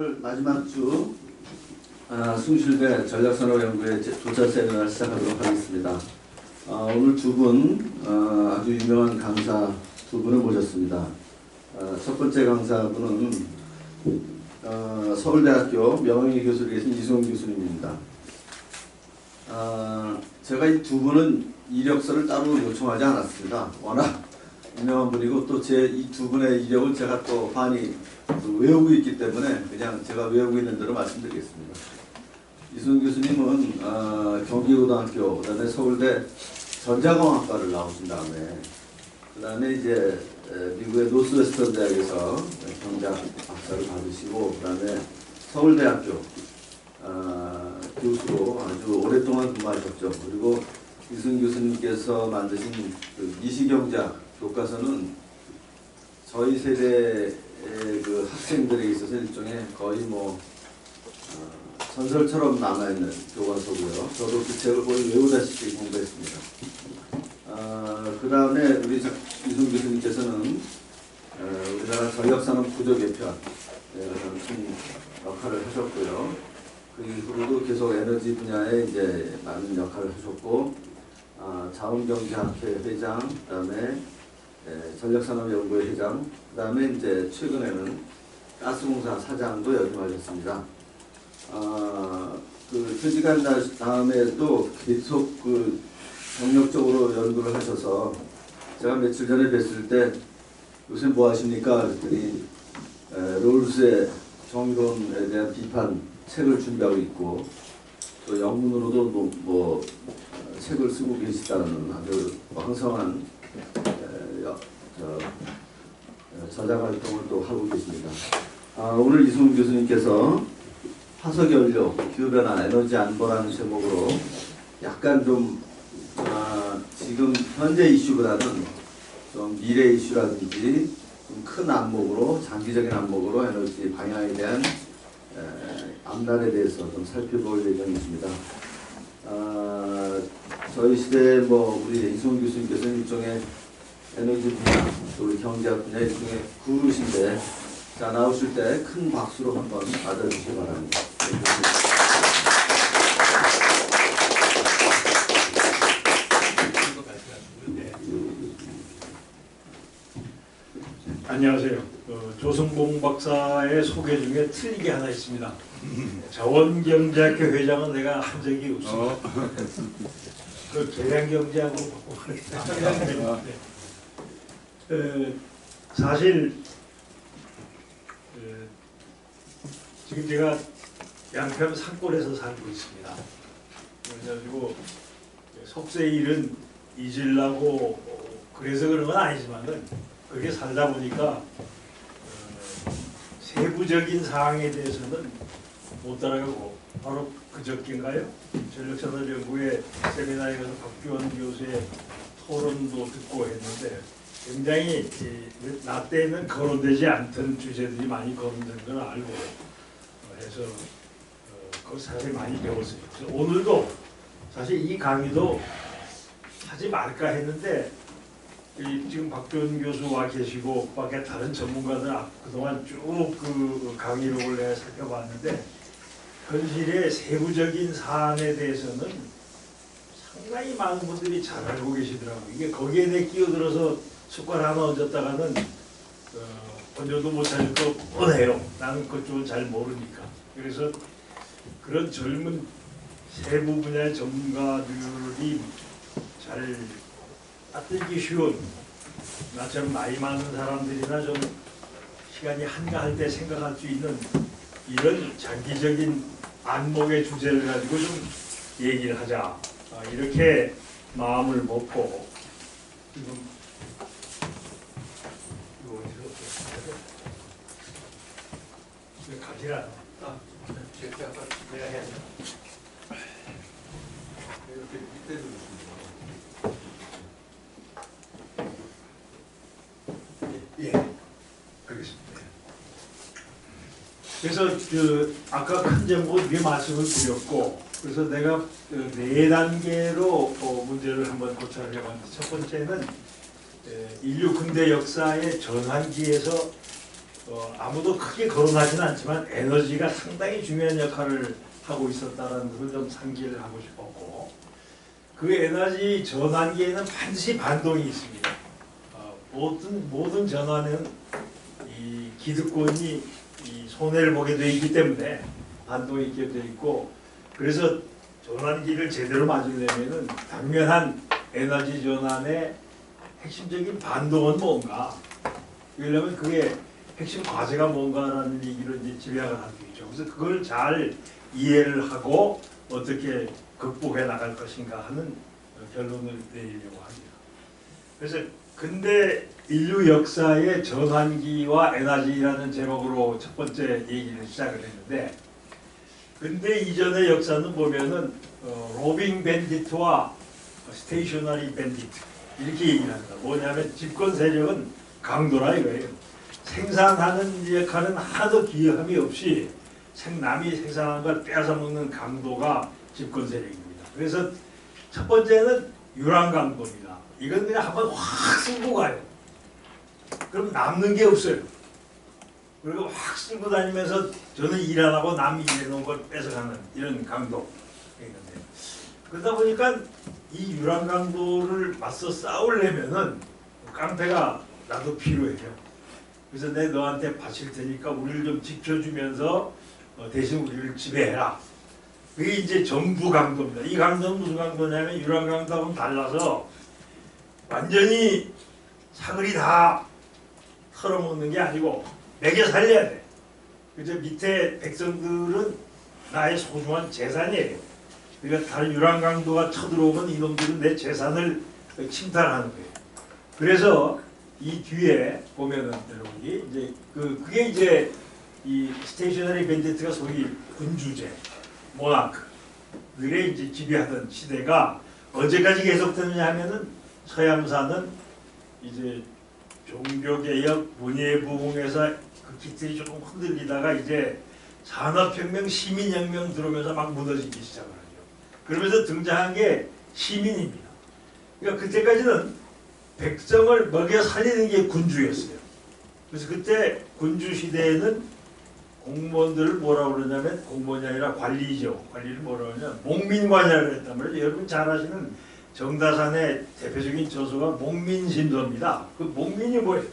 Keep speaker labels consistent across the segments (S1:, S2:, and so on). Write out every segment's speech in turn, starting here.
S1: 마지막 주 숭실대 전략산업연구회 조차 세미나를 시작하도록 하겠습니다. 오늘 두 분 아주 유명한 강사 두 분을 모셨습니다. 첫 번째 강사분은 서울대학교 명예희 교수로 계신 이승훈 교수님입니다. 제가 이 두 분은 이력서를 따로 요청하지 않았습니다. 워낙 유명한 분이고 또 제 이 두 분의 이력을 제가 또 많이 외우고 있기 때문에 그냥 제가 외우고 있는 대로 말씀드리겠습니다. 이승훈 교수님은 경기고등학교, 그다음에 서울대 전자공학과를 나오신 다음에 그다음에 이제 미국의 노스웨스턴 대학에서 경제학 박사를 받으시고 그다음에 서울대학교 교수로 아주 오랫동안 근무하셨죠. 그리고 이승훈 교수님께서 만드신 그 미시경제학 교과서는 저희 세대의 그 학생들에 있어서 일종의 거의 전설처럼 남아있는 교과서고요. 저도 그 책을 거의 외우다시피 공부했습니다. 그 다음에 우리 이승훈 교수님께서는 우리나라 전력산업 구조 개편 큰 역할을 하셨고요. 그 이후로도 계속 에너지 분야에 이제 많은 역할을 하셨고, 자원경제학회 회장, 그다음에 전력산업연구회 회장, 그다음에 이제 최근에는 가스공사 사장도 역임하셨습니다. 그 퇴직한 다음에도 계속 그 경력적으로 연구를 하셔서 제가 며칠 전에 뵀을 때 요새 뭐 하십니까? 그랬더니 롤스의 정의론에 대한 비판 책을 준비하고 있고 또 영문으로도 책을 쓰고 계시다는 아주 왕성한 저자 활동을 또 하고 계십니다. 오늘 이승훈 교수님께서 화석연료, 기후변화, 에너지 안보라는 제목으로 약간 좀 지금 현재 이슈보다는 좀 미래 이슈라든지 좀 큰 안목으로, 장기적인 안목으로 에너지 방향에 대한 앞날에 대해서 좀 살펴볼 예정이십니다. 저희 시대에 우리 이승훈 교수님께서는 일종의 에너지 분야, 또 우리 경제학 분야 일종의 구루신데, 자, 나오실 때 큰 박수로 한번 맞아주시기 바랍니다.
S2: 안녕하세요. 조승봉 박사의 소개 중에 틀린 게 하나 있습니다. 자원경제학회 회장은 내가 한 적이 없습니다. 그 계량경제하고 사실 지금 제가 양평 산골에서 살고 있습니다. 그래가지고 속세 일은 잊으려고 그래서 그런 건 아니지만은 그렇게 살다 보니까 세부적인 사항에 대해서는 못 따라가고, 바로 그저께인가요? 전력산업연구회 세미나에 가서 박규원 교수의 토론도 듣고 했는데 굉장히 나 때는 거론되지 않던 주제들이 많이 거론된 걸 알고 해서 거기서 사실 많이 배웠어요. 그래서 오늘도 사실 이 강의도 하지 말까 했는데 지금 박규원 교수 와 계시고 밖에 다른 전문가들 그동안 쭉 그 강의록을 내가 살펴봤는데 현실의 세부적인 사안에 대해서는 상당히 많은 분들이 잘 알고 계시더라고요. 이게 거기에 내 끼어들어서 숟갈 하나 얹었다가는 얹어도 못 찾을 거 뻔해요. 나는 그쪽은 잘 모르니까. 그래서 그런 젊은 세부 분야의 전문가들이 잘 따뜻기 쉬운, 나처럼 나이 많은 사람들이나 좀 시간이 한가할 때 생각할 수 있는 이런 장기적인 안목의 주제를 가지고 좀 얘기를 하자, 이렇게 마음을 먹고 지금 이거 어디서 가지를 않아. 내가 해야 돼. 이렇게 밑에 예, 알겠습니다. 그래서 아까 큰 제목을 두개 말씀을 드렸고, 그래서 내가 네 단계로 문제를 한번 고찰을 해봤는데, 첫 번째는 인류 근대 역사의 전환기에서 아무도 크게 거론하지는 않지만 에너지가 상당히 중요한 역할을 하고 있었다는 것을 좀 상기를 하고 싶었고, 그 에너지 전환기에는 반드시 반동이 있습니다. 모든 전환은 이 기득권이 이 손해를 보게 되어 있기 때문에 반동이 있게 되어 있고, 그래서 전환기를 제대로 맞으려면은 당면한 에너지 전환의 핵심적인 반동은 뭔가, 그러려면 그게 핵심 과제가 뭔가라는 얘기를 이제 집약을 하고 있죠. 그래서 그걸 잘 이해를 하고 어떻게 극복해 나갈 것인가 하는 결론을 내리려고 합니다. 그래서 근대 인류 역사의 전환기와 에너지라는 제목으로 첫 번째 얘기를 시작을 했는데, 근대 이전의 역사는 보면은 로빙 밴디트와 스테이셔너리 밴디트 이렇게 얘기를 합니다. 뭐냐면 집권 세력은 강도라 이거예요. 생산하는 역할은 하나도 기여함이 없이 남이 생산한 걸 빼앗아 먹는 강도가 집권 세력입니다. 그래서 첫 번째는 유랑강도입니다. 이건 그냥 한번 확 쓸고 가요. 그럼 남는 게 없어요. 그리고 확 쓸고 다니면서 저는 일 안 하고 남이 일해놓은 걸 뺏어가는 이런 강도. 그러다 보니까 이 유랑강도를 맞서 싸우려면은 깡패가 나도 필요해요. 그래서 내 너한테 바칠 테니까 우리를 좀 지켜주면서 대신 우리를 지배해라. 그게 이제 정부강도입니다. 이 강도는 무슨 강도냐면 유랑강도하고는 달라서 완전히 사거리 다 털어먹는 게 아니고 먹여 살려야 돼. 그래서 밑에 백성들은 나의 소중한 재산이에요. 그러니까 다른 유랑강도가 쳐들어오면 이놈들은 내 재산을 침탈하는 거예요. 그래서 이 뒤에 보면은 여러분이 이제 그게 이제 이 스테이셔너리 밴디트가 소위 군주제, 모나크들의 이제 지배하던 시대가 언제까지 계속되느냐 하면은 서양사는 이제 종교개혁, 문예부흥에서 그 기틀이 조금 흔들리다가 이제 산업혁명, 시민혁명 들어오면서 막 무너지기 시작을 하죠. 그러면서 등장한 게 시민입니다. 그러니까 그때까지는 백성을 먹여 살리는 게 군주였어요. 그래서 그때 군주 시대에는 공무원들을 뭐라고 그러냐면, 공무원이 아니라 관리죠. 관리를 뭐라고 그러냐면 목민관이라고 했단 말이죠. 여러분 잘 아시는 정다산의 대표적인 저서가 목민심서입니다. 그 목민이 뭐예요?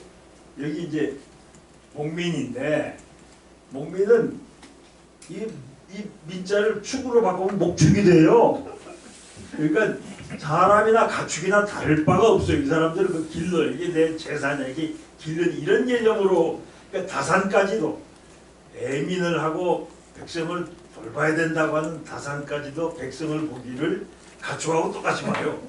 S2: 여기 이제 목민인데, 목민은 이 민자를 축으로 바꾸면 목축이 돼요. 그러니까 사람이나 가축이나 다를 바가 없어요. 이 사람들은 그 길러, 이게 내 재산이야, 이게 길러, 이런 개념으로. 그러니까 다산까지도 애민을 하고 백성을 돌봐야 된다고 하는 다산까지도 백성을 보기를 가축하고 똑같이 봐요.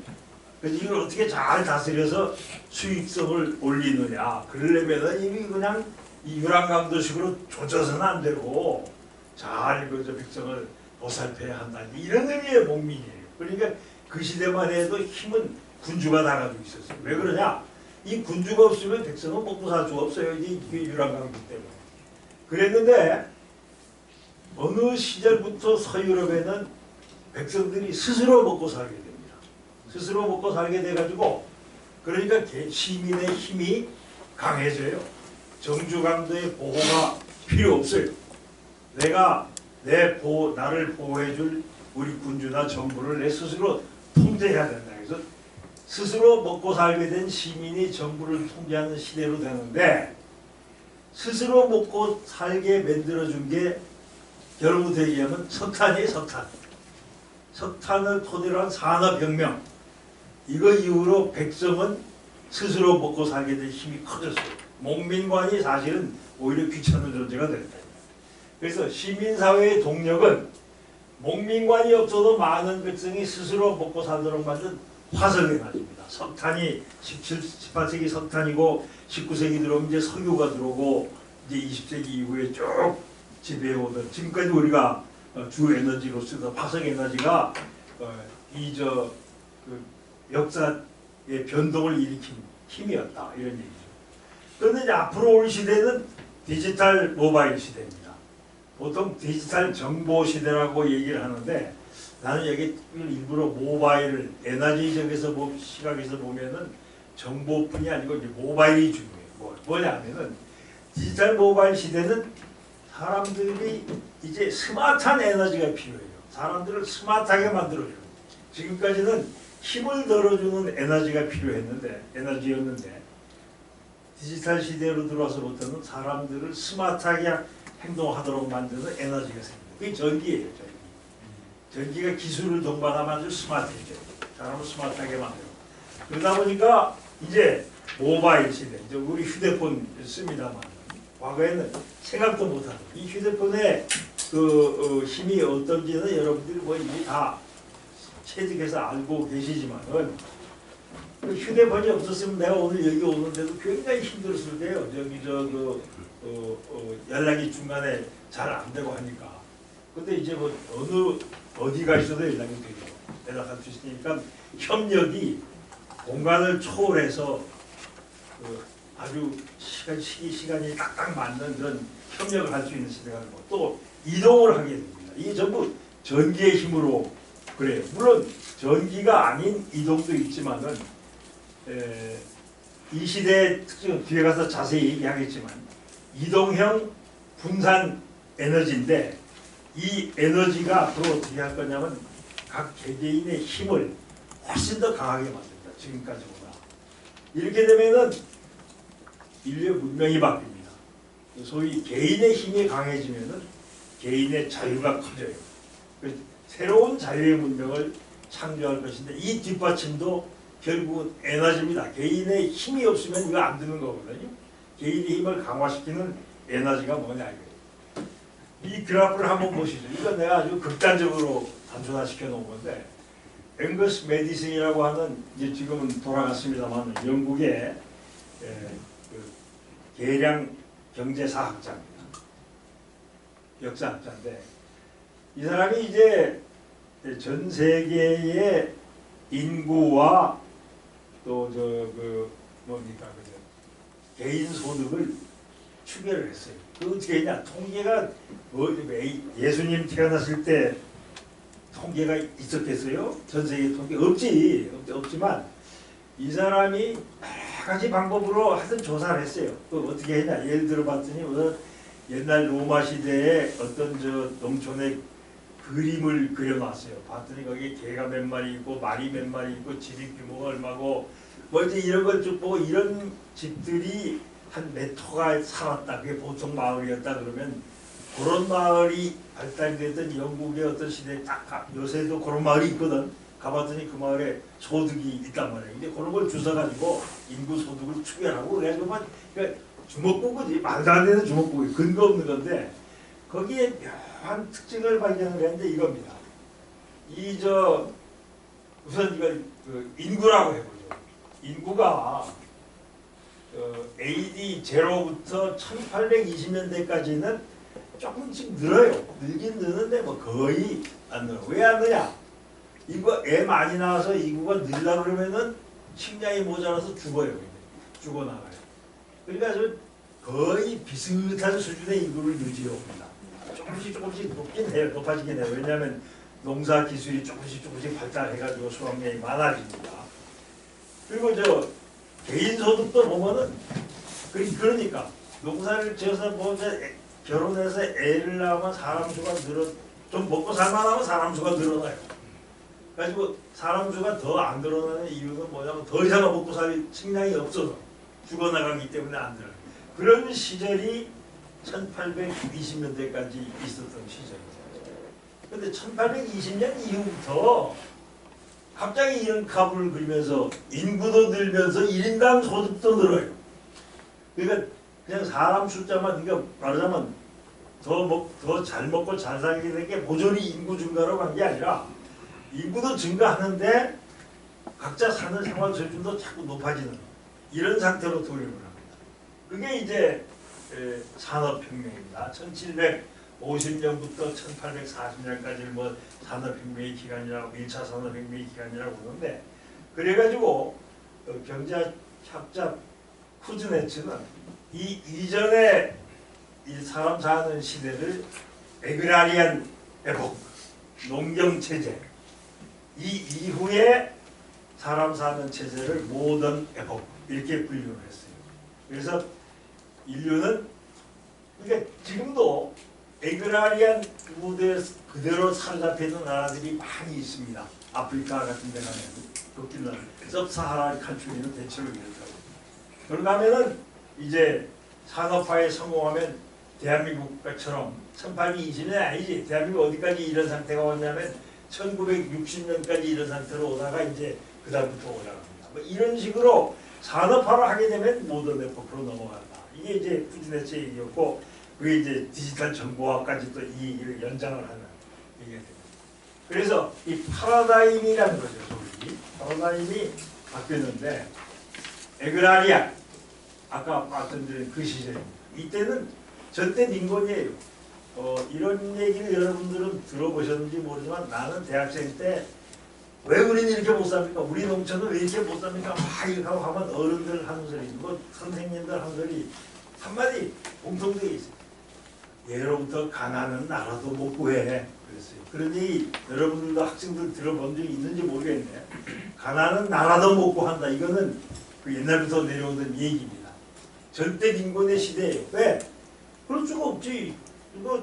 S2: 그래서 이걸 어떻게 잘 다스려서 수익성을 올리느냐. 그러려면 이미 그냥 이 유랑강도식으로 조져서는 안 되고 잘 그 백성을 보살펴야 한다. 이런 의미의 목민이에요. 그러니까 그 시대만 해도 힘은 군주가 다 가지고 있었어요. 왜 그러냐? 이 군주가 없으면 백성은 먹고 살 수가 없어요. 이 유랑강도 때문에. 그랬는데 어느 시절부터 서유럽에는 백성들이 스스로 먹고 살게 됩니다. 스스로 먹고 살게 돼가지고, 그러니까 시민의 힘이 강해져요. 정주강도의 보호가 필요 없어요. 나를 보호해줄 우리 군주나 정부를 내 스스로 통제해야 된다. 그래서 스스로 먹고 살게 된 시민이 정부를 통제하는 시대로 되는데, 스스로 먹고 살게 만들어준 게 여러분부터 얘기하면 석탄이에요. 석탄을 토대로 한 산업혁명. 이거 이후로 백성은 스스로 먹고 살게 된 힘이 커졌어요. 목민관이 사실은 오히려 귀찮은 존재가 됐다. 그래서 시민사회의 동력은 목민관이 없어도 많은 백성이 스스로 먹고 살도록 만든 화석에너지입니다. 석탄이 18세기 석탄이고 19세기 들어오면 이제 석유가 들어오고 이제 20세기 이후에 쭉 지배해오던, 지금까지 우리가 주 에너지로 쓰던 화석 에너지가 그 역사의 변동을 일으킨 힘이었다, 이런 얘기죠. 그런데 이제 앞으로 올 시대는 디지털 모바일 시대입니다. 보통 디지털 정보 시대라고 얘기를 하는데, 나는 여기 일부러 모바일을 에너지적에서 시각에서 보면은 정보뿐이 아니고 이제 모바일이 중요해요. 뭐냐면은 디지털 모바일 시대는 사람들이 이제 스마트한 에너지가 필요해요. 사람들을 스마트하게 만들어줘요. 지금까지는 힘을 덜어주는 에너지였는데 디지털 시대로 들어와서부터는 사람들을 스마트하게 행동하도록 만드는 에너지가 생깁니다. 그게 전기예요. 전기가 기술을 동반하면 아주 스마트해져요. 사람을 스마트하게 만들고. 그러다 보니까 이제 모바일 시대, 이제 우리 휴대폰 씁니다만 과거에는 생각도 못하는 이 휴대폰의 힘이 어떤지는 여러분들이 뭐 이미 다 체득해서 알고 계시지만은 그 휴대폰이 없었으면 내가 오늘 여기 오는데도 굉장히 힘들었을 때요. 연락이 중간에 잘 안 되고 하니까. 근데 이제 뭐 어디 가 있어도 연락이 되고 연락할 수 있으니까 협력이 공간을 초월해서 아주 시간이 딱딱 맞는 그런 협력을 할 수 있는 시대가 되고 또 이동을 하게 됩니다. 이게 전부 전기의 힘으로 그래요. 물론 전기가 아닌 이동도 있지만은 이 시대의 특징은 뒤에 가서 자세히 얘기하겠지만 이동형 분산 에너지인데 이 에너지가 앞으로 어떻게 할 거냐면 각 개개인의 힘을 훨씬 더 강하게 만듭니다. 지금까지보다. 이렇게 되면은 인류의 문명이 바뀝니다. 소위 개인의 힘이 강해지면은 개인의 자유가 커져요. 새로운 자유의 문명을 창조할 것인데 이 뒷받침도 결국은 에너지입니다. 개인의 힘이 없으면 이거 안 되는 거거든요. 개인의 힘을 강화시키는 에너지가 뭐냐 이거예요. 이 그래프를 한번 보시죠. 이건 내가 아주 극단적으로 단순화시켜 놓은 건데 앵거스 매디슨이라고 하는 이제 지금은 돌아갔습니다만 영국의 계량 경제사학자입니다. 역사학자인데 이 사람이 이제 전 세계의 인구와 또 개인 소득을 추계를 했어요. 그 어떻게 했냐? 통계가 예수님 태어났을 때 통계가 있었겠어요? 전 세계 통계 없지만 이 사람이 여러 가지 방법으로 하여튼 조사를 했어요. 그 어떻게 했냐? 예를 들어 봤더니 옛날 로마 시대에 어떤 농촌의 그림을 그려놨어요. 봤더니 거기에 개가 몇 마리 있고 말이 몇 마리 있고 집이 규모가 얼마고 뭐 이제 이런 걸 쭉 보고 이런 집들이 한 몇 호가 살았다. 그게 보통 마을이었다 그러면 그런 마을이 발달되던 영국의 어떤 시대에 딱 요새도 그런 마을이 있거든. 가봤더니 그 마을에 소득이 있단 말이에요. 근데 그런 걸 주워가지고 인구 소득을 추계하고 그래가지고 그러니까 주먹보고지 말도 안 되는 주먹보고 근거 없는 건데 거기에 묘한 특징을 발견을 했는데 이겁니다. 우선 이걸 인구라고 해보죠. 인구가 AD 0부터 1820년대까지는 조금씩 늘어요. 늘긴 늘는데 뭐 거의 안 늘어. 왜 안 느냐? 인구가 애 많이 나와서 인구가 늘려 그러면은 식량이 모자라서 죽어요. 죽어나가요. 그러니까 거의 비슷한 수준의 인구를 유지해옵니다. 조금씩 높긴 해요. 높아지긴 해요. 왜냐하면 농사 기술이 조금씩 발달해가지고 수확량이 많아집니다. 그리고 개인 소득도 보면은 그러니까 농사를 지어서 결혼해서 애를 낳으면 사람 수가 좀 먹고 살만하면 사람 수가 늘어나요. 그래가지고 사람 수가 더 안 늘어나는 이유는 뭐냐면 더 이상 먹고 살 식량이 없어서 죽어나가기 때문에 안 늘어나요. 그런 시절이 1820년대까지 있었던 시절이죠. 근데 1820년 이후부터 갑자기 이런 값을 그리면서 인구도 늘면서 1인당 소득도 늘어요. 그러니까 그냥 사람 숫자만, 그러니까 말하자면 더 잘 먹고 잘 살게 된 게 모조리 인구 증가로 간 게 아니라 인구도 증가하는데 각자 사는 생활 수준도 자꾸 높아지는 이런 상태로 돌입을 합니다. 그게 이제 산업혁명입니다. 1750년부터 1840년까지 산업혁명의 기간이라고 1차 산업혁명의 기간이라고 그러는데 그래가지고 경제학자 쿠즈네츠는 이 이전에 이 사람 사는 시대를 에그라리안 에포크, 농경체제, 이 이후에 사람 사는 체제를 모던 에포크 이렇게 분류를 했어요. 그래서 인류는 그러니까 지금도 에그라리안 무대에 그대로 사로잡혀 있는 나라들이 많이 있습니다. 아프리카 같은 데 가면 그렇기는 섭사하라 칸츄리는 대체로 이렇다고. 그런가 하면은 이제 산업화에 성공하면 대한민국처럼 1820년 아니지. 대한민국 어디까지 이런 상태가 왔냐면 1960년까지 이런 상태로 오다가 이제 그 다음부터 올라갑니다. 뭐 이런 식으로 산업화를 하게 되면 모던 에포크로 넘어간다. 이게 이제 푸지네츠의 얘기였고, 그게 이제 디지털 정보화까지 또 이 연장을 하는 얘기가 됩니다. 그래서 이 파라다임이라는 거죠. 소위 파라다임이 바뀌었는데, 에그라리아 아까 말씀드린 그 시절, 이때는 절대 빈곤이에요. 이런 얘기를 여러분들은 들어보셨는지 모르지만 나는 대학생 때 왜 우리는 이렇게 못 삽니까? 우리 농촌은 왜 이렇게 못 삽니까? 막 이렇게 하고 하면 어른들 하는 소리, 뭐 선생님들 하는 소리 한마디 공통되게 있어요. 예로부터 가난은 나라도 못 구해. 그랬어요. 그러니 여러분들도 학생들 들어본 적이 있는지 모르겠네. 가난은 나라도 못 구한다. 이거는 그 옛날부터 내려오던 얘기입니다. 절대 빈곤의 시대예요. 왜? 그럴 수가 없지. 이거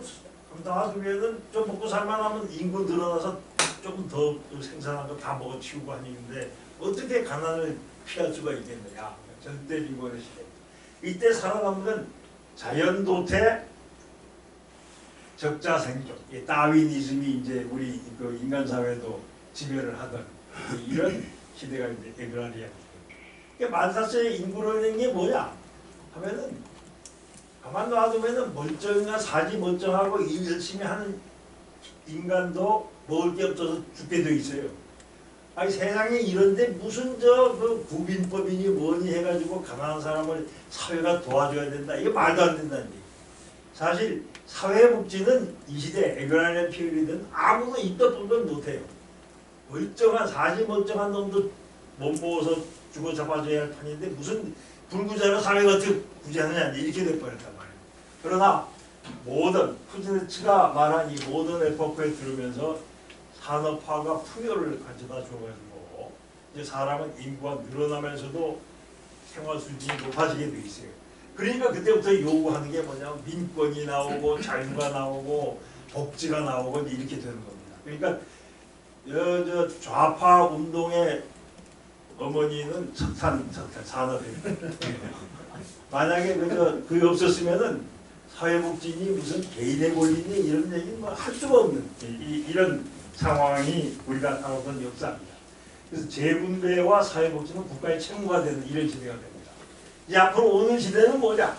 S2: 나중에는 좀 먹고 살만하면 인구 늘어나서 조금 더 생산한 거 다 먹어치우고 하는데 어떻게 가난을 피할 수가 있겠느냐. 절대 빈곤의 시대. 이때 살아남는 자연도태, 적자생존, 다윈이즘이 이제 우리 그 인간 사회도 지배를 하던 이런 시대가 이제 에그라리아. 만사스의 인구라는 게 뭐냐 하면은 가만 놔두면은 멀쩡한 사지 멀쩡하고 일 열심히 하는 인간도 먹을 게 없어서 죽게 돼 있어요. 아니 세상에 이런데 무슨 그 구빈법이니 뭐니 해가지고 가난한 사람을 사회가 도와줘야 된다. 이게 말도 안 된다는 얘기. 사실 사회복지는 이 시대 에그라리안 피리든 아무도 입덕분도 못해요. 멀쩡한 사지 멀쩡한 놈도 못 먹어서 죽어 잡아줘야 할 판인데 무슨 불구자로 사회가 어떻게 구제하느냐 이렇게 돼버렸단 말이에요. 그러나 모던 푸지네츠가 말한 이 모던 에포크에 들으면서 산업화가 풍요를 가져다 줘가지고 이제 사람은 인구가 늘어나면서도 생활 수준이 높아지게 돼 있어요. 그러니까 그때부터 요구하는 게 뭐냐면 민권이 나오고 자유가 나오고 복지가 나오고 이렇게 되는 겁니다. 그러니까 저 좌파 운동의 어머니는 석탄 산업입니다. 만약에 그게 없었으면은 사회복지니 무슨 개인의 권리니 이런 얘기는 뭐 할 수가 없는 이런 상황이 우리가 살아온 역사입니다. 그래서 재분배와 사회복지는 국가의 책무가 되는 이런 시대가 됩니다. 이제 앞으로 오는 시대는 뭐냐?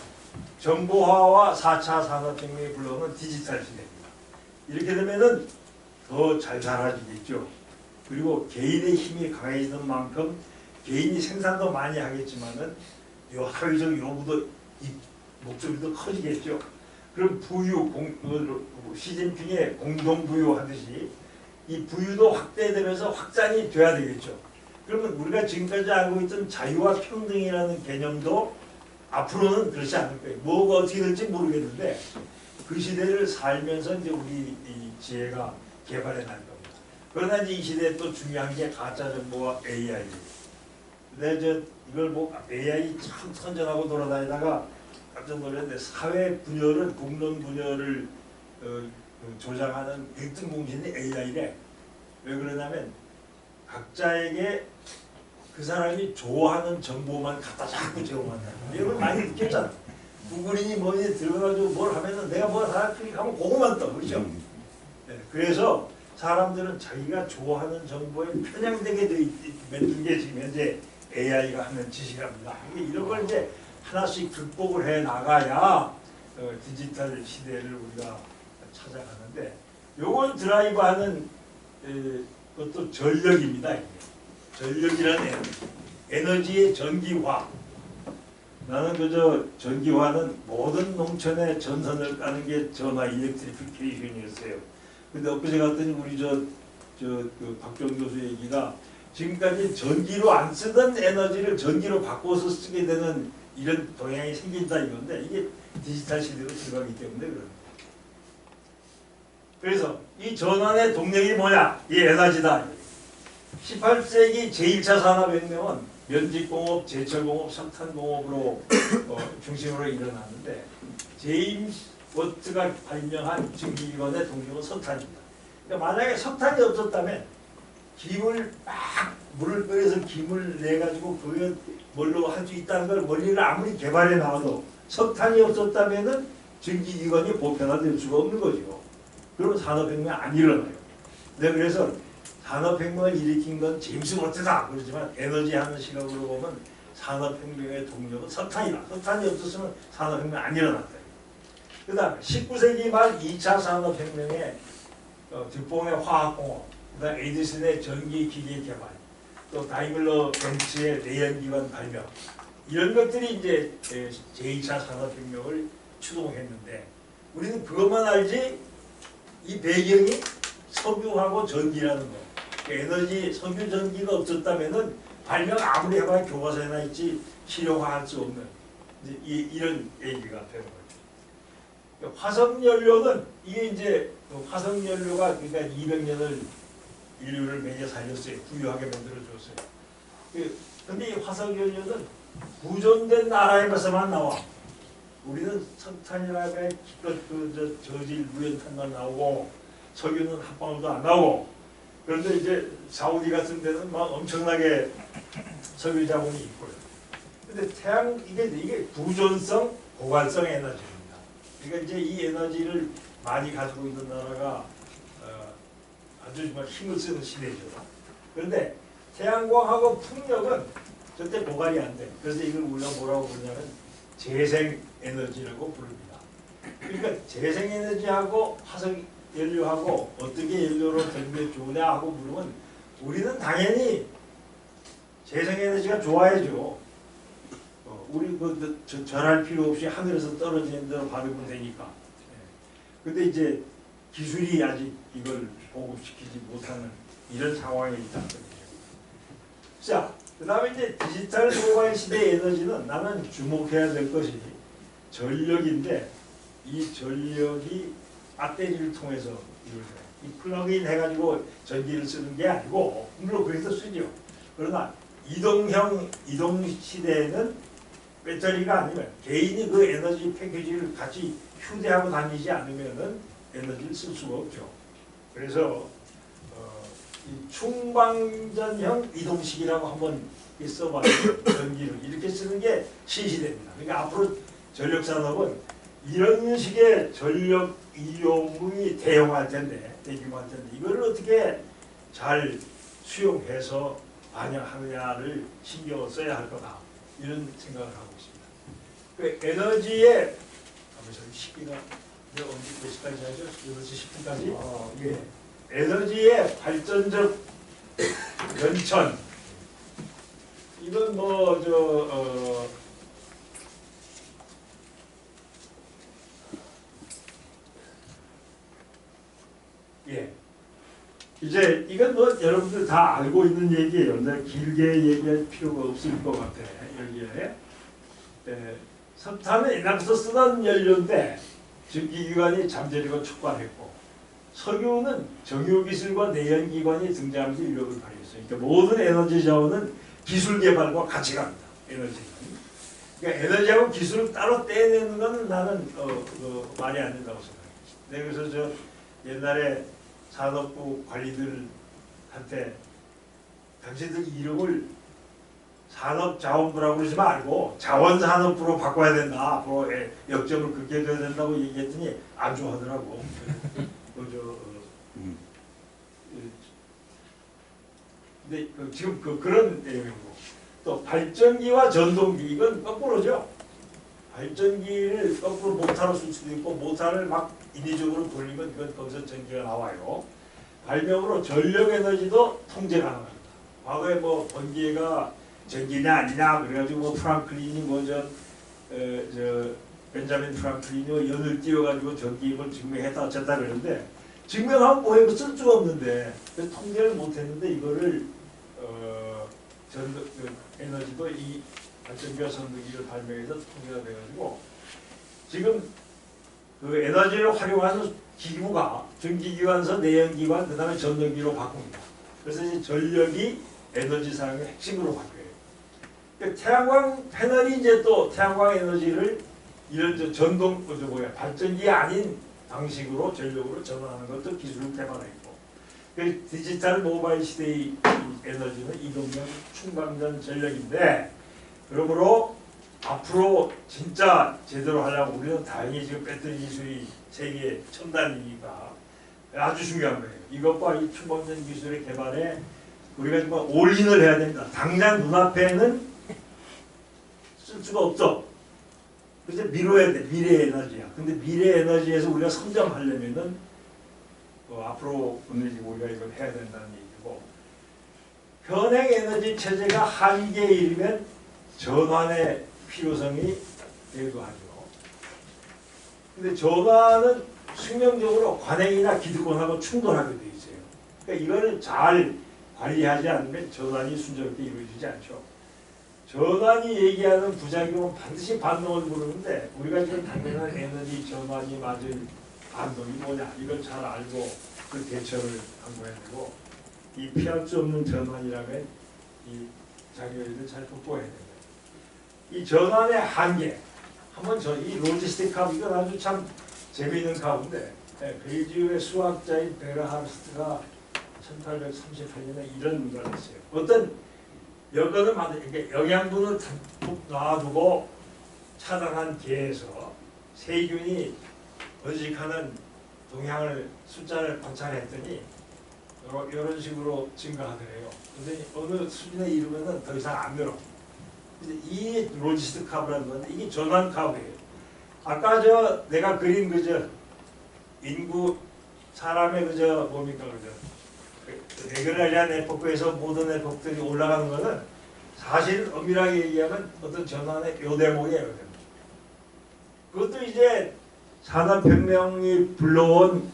S2: 정보화와 4차 산업혁명이 불러오는 디지털 시대입니다. 이렇게 되면은 더 잘 살아지겠죠. 그리고 개인의 힘이 강해지는 만큼 개인이 생산도 많이 하겠지만은 요 사회적 요구도 목소리도 커지겠죠. 그럼 부유, 시진핑의 공동부유 하듯이 이 부유도 확대되면서 확산이 돼야 되겠죠. 그러면 우리가 지금까지 알고 있던 자유와 평등이라는 개념도 앞으로는 그렇지 않을 거예요. 뭐가 어떻게 될지 모르겠는데 그 시대를 살면서 이제 우리 이 지혜가 개발해 날 겁니다. 그러나 이제 이 시대에 또 중요한 게 가짜 정보와 AI. 근데 이걸 뭐 AI 참 선전하고 돌아다니다가 깜짝 놀랐는데 사회 분열을 공론 분열을 조장하는 1등 공신이 AI래. 왜 그러냐면 각자에게 그 사람이 좋아하는 정보만 갖다 자꾸 제공한다. 여러분 많이 느꼈잖아. 구글이니 뭐니 들어가지고 뭘 하면은 내가 뭘 하나 클릭하면 그거만 떠. 그렇죠? 네, 그래서 사람들은 자기가 좋아하는 정보에 편향되게 만든 게 지금 현재 AI가 하는 짓이랍니다. 이런 걸 이제 하나씩 극복을 해 나가야 디지털 시대를 우리가 찾아가는데 요걸 드라이브하는 그것도 전력입니다. 이게. 전력이라는 에너지의 전기화. 나는 그저 전기화는 모든 농촌의 전선을 까는 게 전화 일렉트리피케이션이었어요. 근데 엊그제 갔더니 우리 그 박정 교수 얘기가 지금까지 전기로 안 쓰던 에너지를 전기로 바꿔서 쓰게 되는 이런 동향이 생긴다 이건데 이게 디지털 시대로 들어가기 때문에 그런. 그래서 이 전환의 동력이 뭐냐? 이 에너지다. 18세기 제1차 산업혁명은 면직공업, 제철공업, 석탄공업으로 중심으로 일어났는데 제임스 워트가 발명한 증기기관의 동력은 석탄입니다. 그러니까 만약에 석탄이 없었다면 김을 막 물을 끓여서 김을 내가지고 그걸 뭘로 할 수 있다는 걸 원리를 아무리 개발해 나와도 석탄이 없었다면은 증기기관이 보편화될 수가 없는 거죠. 그러면 산업혁명이 안 일어나요. 네, 그래서 산업혁명을 일으킨 건 제임스 워트다 그러지만 에너지 하는 시각으로 보면 산업혁명의 동력은 석탄이다. 석탄이 없었으면 산업혁명이 안 일어났다. 그 다음에 19세기 말 2차 산업혁명의 뒷봉의 화학공업, 그 다음 에디슨의 전기기기 개발, 또 다이밀러 벤츠의 내연기관 발명, 이런 것들이 이제 제2차 산업혁명을 추동했는데 우리는 그것만 알지 이 배경이 석유하고 전기라는 거, 에너지 석유 전기가 없었다면은 발명 아무리 해봐야 교과서에나 있지 실용화할 수 없는 이런 얘기가 되는 거죠. 화석연료는 이게 이제 화석연료가 그러니까 200년을 인류를 매겨 살렸어요. 부유하게 만들어줬어요. 근데 이 화석연료는 구존된 나라에서만 나와. 우리는 석탄이라가 기껏 저질 무연탄만 나오고 석유는 한 방울도 안 나오고. 그런데 이제 사우디 같은 데는 막 엄청나게 석유 자원이 있고요. 근데 태양 이게 구존성 고갈성 에너지입니다. 그러니까 이제 이 에너지를 많이 가지고 있는 나라가 아주 정말 힘을 쓰는 시대죠. 그런데 태양광하고 풍력은 절대 고갈이 안 돼. 그래서 이걸 우리가 뭐라고 부르냐면 재생에너지라고 부릅니다. 그러니까 재생에너지하고 화석연료하고 어떻게 연료로 되는 게 좋으냐 하고 물으면 우리는 당연히 재생에너지가 좋아야죠. 우리 절할 필요 없이 하늘에서 떨어지는 대로 받으면 되니까. 근데 이제 기술이 아직 이걸 보급시키지 못하는 이런 상황에 있다는 거죠. 자, 그 다음에 이제 디지털 모바일 시대의 에너지는 나는 주목해야 될 것이 전력인데 이 전력이 배터리를 통해서 이루어져요. 이 플러그인 해가지고 전기를 쓰는 게 아니고 물론 그래서 쓰죠. 그러나 이동 시대에는 배터리가 아니면 개인이 그 에너지 패키지를 같이 휴대하고 다니지 않으면은 에너지를 쓸 수가 없죠. 그래서 이 충방전형 이동식이라고 한번 써봐요. 전기를 이렇게 쓰는 게 시시됩니다. 그러니까 앞으로 전력 산업은 이런 식의 전력 이용이 대형할 텐데, 대규모할 텐데 이걸 어떻게 잘 수용해서 반영하느냐를 신경을 써야 할 거다. 이런 생각을 하고 있습니다. 그 에너지의 시기가 언제 몇 시까지 하죠? 8시 10분까지? 예. 에너지의 발전적 연천. 이건 예. 이제 이건 여러분들 다 알고 있는 얘기예요. 내가 길게 얘기할 필요가 없을 것 같아. 여기에. 석탄은 옛날부터 쓰던 연료인데 증기기관이 잠재력을 촉발했고 석유는 정유기술과 내연기관이 등장하면서 위력을 발휘했어요. 그러니까 모든 에너지 자원은 기술 개발과 같이 갑니다. 에너지는. 그러니까 에너지하고 기술을 따로 떼내는 건 나는 말이 안 된다고 생각해요. 네, 그래서 저 옛날에 산업부 관리들한테 당신들 이름을 산업자원부라고 그러지 말고 자원산업부로 바꿔야 된다. 앞으로 역점을 그렇게 돼야 된다고 얘기했더니 안 좋아하더라고. 근데 지금 그런 내용이고 또 발전기와 전동기 이건 거꾸로죠. 발전기를 거꾸로 모터로 쓸 수도 있고 모터를 막 인위적으로 돌리면 이건 거기서 전기가 나와요. 발명으로 전력 에너지도 통제 가능합니다. 과거에 번개가 전기냐 아니냐 그래가지고 프랑클린이 벤자민 프랑클린이 연을 띄워가지고 전기임을 증명했다 어쨌다 그러는데 증명하면 뭐해 쓸 수가 없는데 그래서 통제를 못했는데 이거를 에너지도 이 발전기와 전동기를 발명해서 통제가 돼가지고 지금 그 에너지를 활용하는 기구가 전기기관에서 내연기관 그 다음에 전동기로 바꿉니다. 그래서 이제 전력이 에너지 사용의 핵심으로 바뀌어요. 그러니까 태양광 패널이 이제 또 태양광 에너지를 이런 발전기 아닌 방식으로 전력으로 전환하는 것도 기술을 개발했고, 그 디지털 모바일 시대의 이 에너지는 이동형 충방전 전력인데, 그러므로 앞으로 진짜 제대로 하려고 우리는 다행히 지금 배터리 기술이 세계 첨단이니까 아주 중요한 거예요. 이것과 이 충방전 기술의 개발에 우리가 정말 올인을 해야 됩니다. 당장 눈앞에는 쓸 수가 없어. 그래서 미뤄야 돼. 미래 에너지야. 근데 미래 에너지에서 우리가 선점하려면은 앞으로 우리가 이걸 해야 된다는 얘기고, 현행 에너지 체제가 한계에 이르면 전환의 필요성이 대두하죠. 근데 전환은 숙명적으로 관행이나 기득권하고 충돌하게 돼 있어요. 그러니까 이거를 잘 관리하지 않으면 전환이 순조롭게 이루어지지 않죠. 전환이 얘기하는 부작용은 반드시 반동을 부르는데, 우리가 지금 당면한 에너지 전환이 맞을 반동이 뭐냐, 이걸 잘 알고 그 대처를 강구해야 되고, 이 피할 수 없는 전환이라면 이 작용을 잘 극복해야 됩니다. 이 전환의 한계, 한번 이 로지스틱 카브, 이건 아주 참 재미있는 카브인데, 벨지움의 수학자인 베르하르스트가 1838년에 이런 문장을 했어요. 어떤 여건을 만드는, 영양분을 담뿍 놔두고 차단한 개에서 세균이 번식하는 동향을, 숫자를 관찰했더니 이런 식으로 증가하더래요. 근데 어느 수준에 이르면은 더 이상 안 늘어. 근데 이 로지스트 카브라는 건데, 이게 전환 카브예요. 아까 내가 그린 인구 사람의 뭡니까 레귤라리아 네트워크에서 모든 네트워크들이 올라가는 것은 사실 엄밀하게 얘기하면 어떤 전환의 요대목이에요. 그것도 이제 산업혁명이 불러온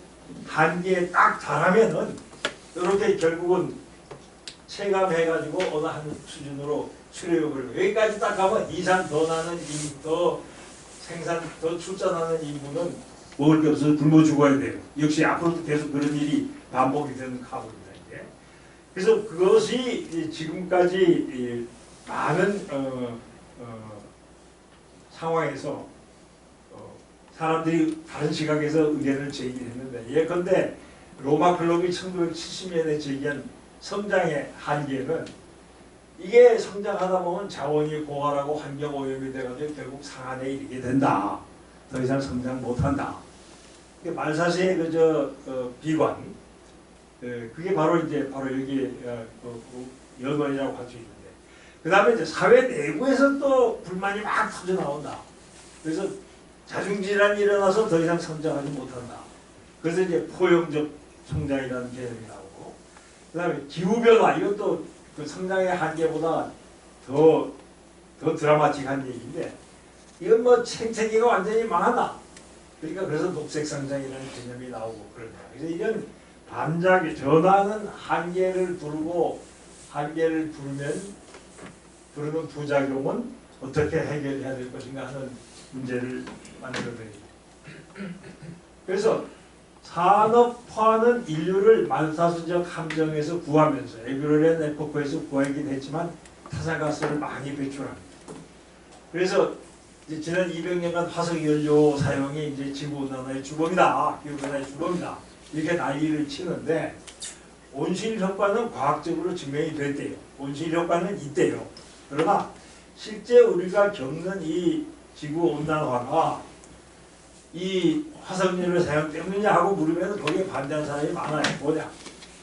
S2: 한계에 딱 달하면은 이렇게 결국은 체감해가지고 어느 한 수준으로 수렴을, 여기까지 딱 가면 이상 더 나는 더 생산, 더 출산하는 인구는 먹을 게 없어서 굶어 죽어야 돼요. 역시 앞으로도 계속 그런 일이 반복이 되는 카브입니다. 이제. 그래서 그것이 지금까지 많은 상황에서 사람들이 다른 시각에서 의견을 제기했는데, 예컨대 로마 클럽이 1970년에 제기한 성장의 한계는, 이게 성장하다 보면 자원이 고갈하고 환경 오염이 돼가지고 결국 상한에 이르게 된다. 더 이상 성장 못한다. 말사세의 비관, 그게 바로 여기 연원이라고 할 수 있는데, 그 다음에 이제 사회 내부에서 또 불만이 막 터져 나온다. 그래서 자중질환이 일어나서 더 이상 성장하지 못한다. 그래서 이제 포용적 성장이라는 개념이 나오고, 그 다음에 기후변화, 이것도 그 성장의 한계보다 더 드라마틱한 얘기인데, 이건 생태계가 완전히 망한다. 그러니까 그래서 녹색 성장이라는 개념이 나오고 그런다. 그래서 이런 전환은 한계를 두르고, 한계를 부르는 부작용은 어떻게 해결해야 될 것인가 하는 문제를 만들어드립니다. 그래서 산업화는 인류를 만사수적 함정에서 구하면서, 에그로리안 네트워크에서 구하긴 했지만 타산가스를 많이 배출합니다. 그래서 이제 지난 200년간 화석연료 사용이 이제 지구온난화의 주범이다, 기후변화의 주범이다, 이렇게 난리를 치는데, 온실 효과는 과학적으로 증명이 됐대요. 온실 효과는 있대요. 그러나 실제 우리가 겪는 이 지구 온난화가 이 화석연료 사용 때문이냐 하고 물으면 거기에 반대하는 사람이 많아요. 뭐냐?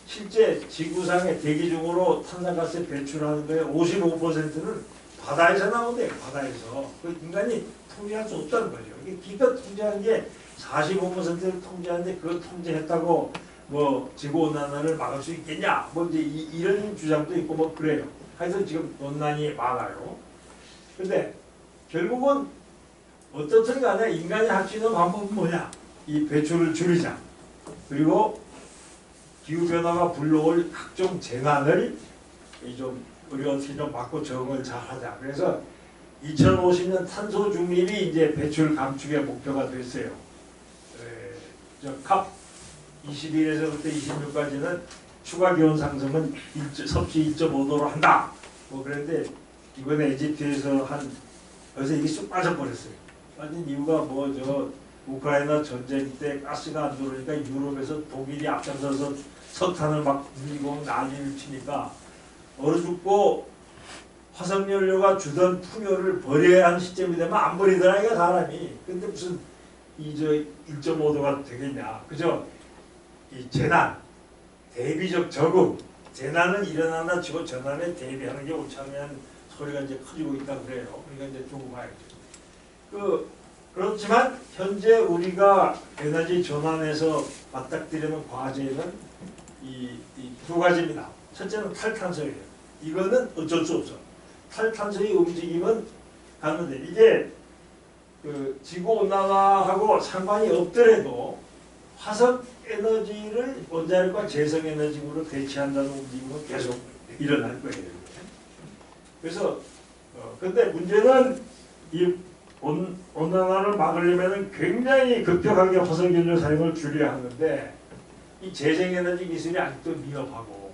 S2: 실제 지구상에 대기적으로 탄산가스 배출하는 거의 55%는 바다에서 나온대요. 바다에서. 그 인간이 통제할 수 없다는 거죠. 이게 기껏 통제한 게 45%를 통제하는데, 그걸 통제했다고 지구온난화를 막을 수 있겠냐? 이제 이런 주장도 있고 그래요. 하여튼 지금 논란이 많아요. 근데 결국은 어떻든 간에 인간이 할 수 있는 방법은 뭐냐? 이 배출을 줄이자. 그리고 기후변화가 불러올 각종 재난을 우리가 어떻게 좀 막고 적응을 잘 하자. 그래서 2050년 탄소 중립이 이제 배출 감축의 목표가 됐어요. 컵 21에서부터 26까지는 추가 기온 상승은 섭씨 2.5도로 한다. 그런데 이번에 이집트에서 그래서 이게 쑥 빠져버렸어요. 빠진 이유가 뭐 저 우크라이나 전쟁 때 가스가 안 들어오니까 유럽에서 독일이 앞장서서 석탄을 막 밀고 난리를 치니까 얼어 죽고 화석연료가 주던 풍요를 버려야 하는 시점이 되면 안 버리더라 이거 사람이. 근데 무슨 이 저 1.5도가 되겠냐. 그죠? 이 재난, 대비적 적응. 재난은 일어난다 치고 재난에 대비하는 게 옳지 않냐는 소리가 이제 커지고 있다 그래요. 우리가 이제 두고 봐야죠. 그렇지만 현재 우리가 에너지 전환에서 맞닥뜨리는 과제는 이 두 가지입니다. 첫째는 탈탄소예요. 이거는 어쩔 수 없어. 탈탄소의 움직임은 가는데 이게 그 지구 온난화하고 상관이 없더라도 화석 에너지를 원자력과 재생 에너지로 대체한다는 움직임은 계속 일어날 거예요. 그래서 근데 문제는 이 온난화를 막으려면 굉장히 급격하게 화석연료 사용을 줄여야 하는데 이 재생에너지 기술이 아직도 미흡하고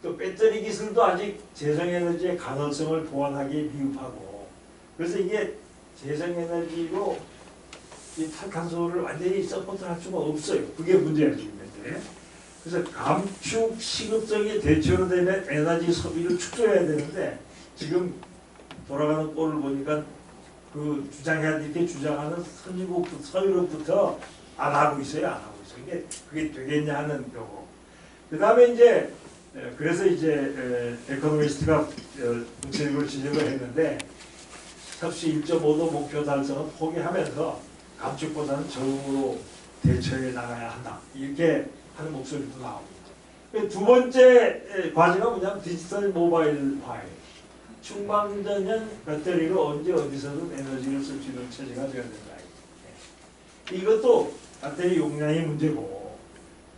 S2: 또 배터리 기술도 아직 재생에너지의 가능성을 보완하기 미흡하고 그래서 이게 재생에너지로 이 탈탄소를 완전히 서포트할 수가 없어요. 그게 문제예요 지금 현재. 그래서 감축 시급적인 대처로 되면 에너지 소비를 축소해야 되는데 지금 돌아가는 꼴을 보니까 그 주장해야 이렇게 주장하는 선진국부터 서유럽부터 안 하고 있어요. 안 하고 있어요. 그게 되겠냐 하는 거고. 그 다음에 이제 그래서 이제 에코노미스트가 구체적으로 지적을 했는데 섭씨 1.5도 목표 달성은 포기하면서 감축보다는 적응으로 대처해 나가야 한다. 이렇게 하는 목소리도 나옵니다. 두 번째 과제가 뭐냐면 디지털 모바일화예요. 충방전형 배터리로 언제 어디서든 에너지를 쓸 수 있는 체제가 되어야 된다. 이것도 배터리 용량이 문제고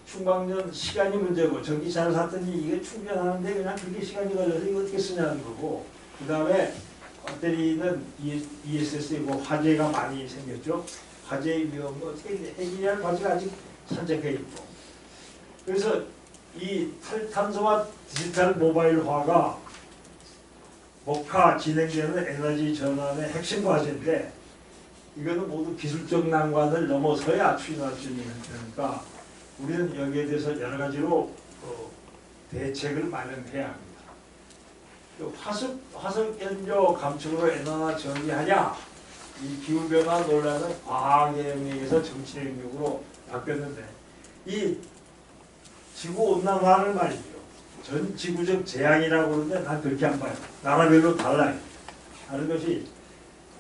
S2: 충방전 시간이 문제고 전기차를 샀더니 이게 충전하는데 그냥 그렇게 시간이 걸려서 이거 어떻게 쓰냐는 거고 그 다음에 배터리는 ESS이고 화재가 많이 생겼죠. 화재의 위험을 어떻게 해결할 과제가 아직 산적해 있고 그래서 이 탈탄소와 디지털 모바일화가 목화 진행되는 에너지 전환의 핵심 과제인데 이거는 모두 기술적 난관을 넘어서야 추진할 수 있는 거니까 우리는 여기에 대해서 여러 가지로 대책을 마련해야 합니다. 화석연료 감축으로 에너지 전개하냐 이 기후변화 논란은 과학의 영역에서 정치의 영역으로 바뀌었는데 이 지구온난화를 말이죠. 전 지구적 재앙이라고 그러는데 난 그렇게 안 봐요. 나라별로 달라요. 다른 것이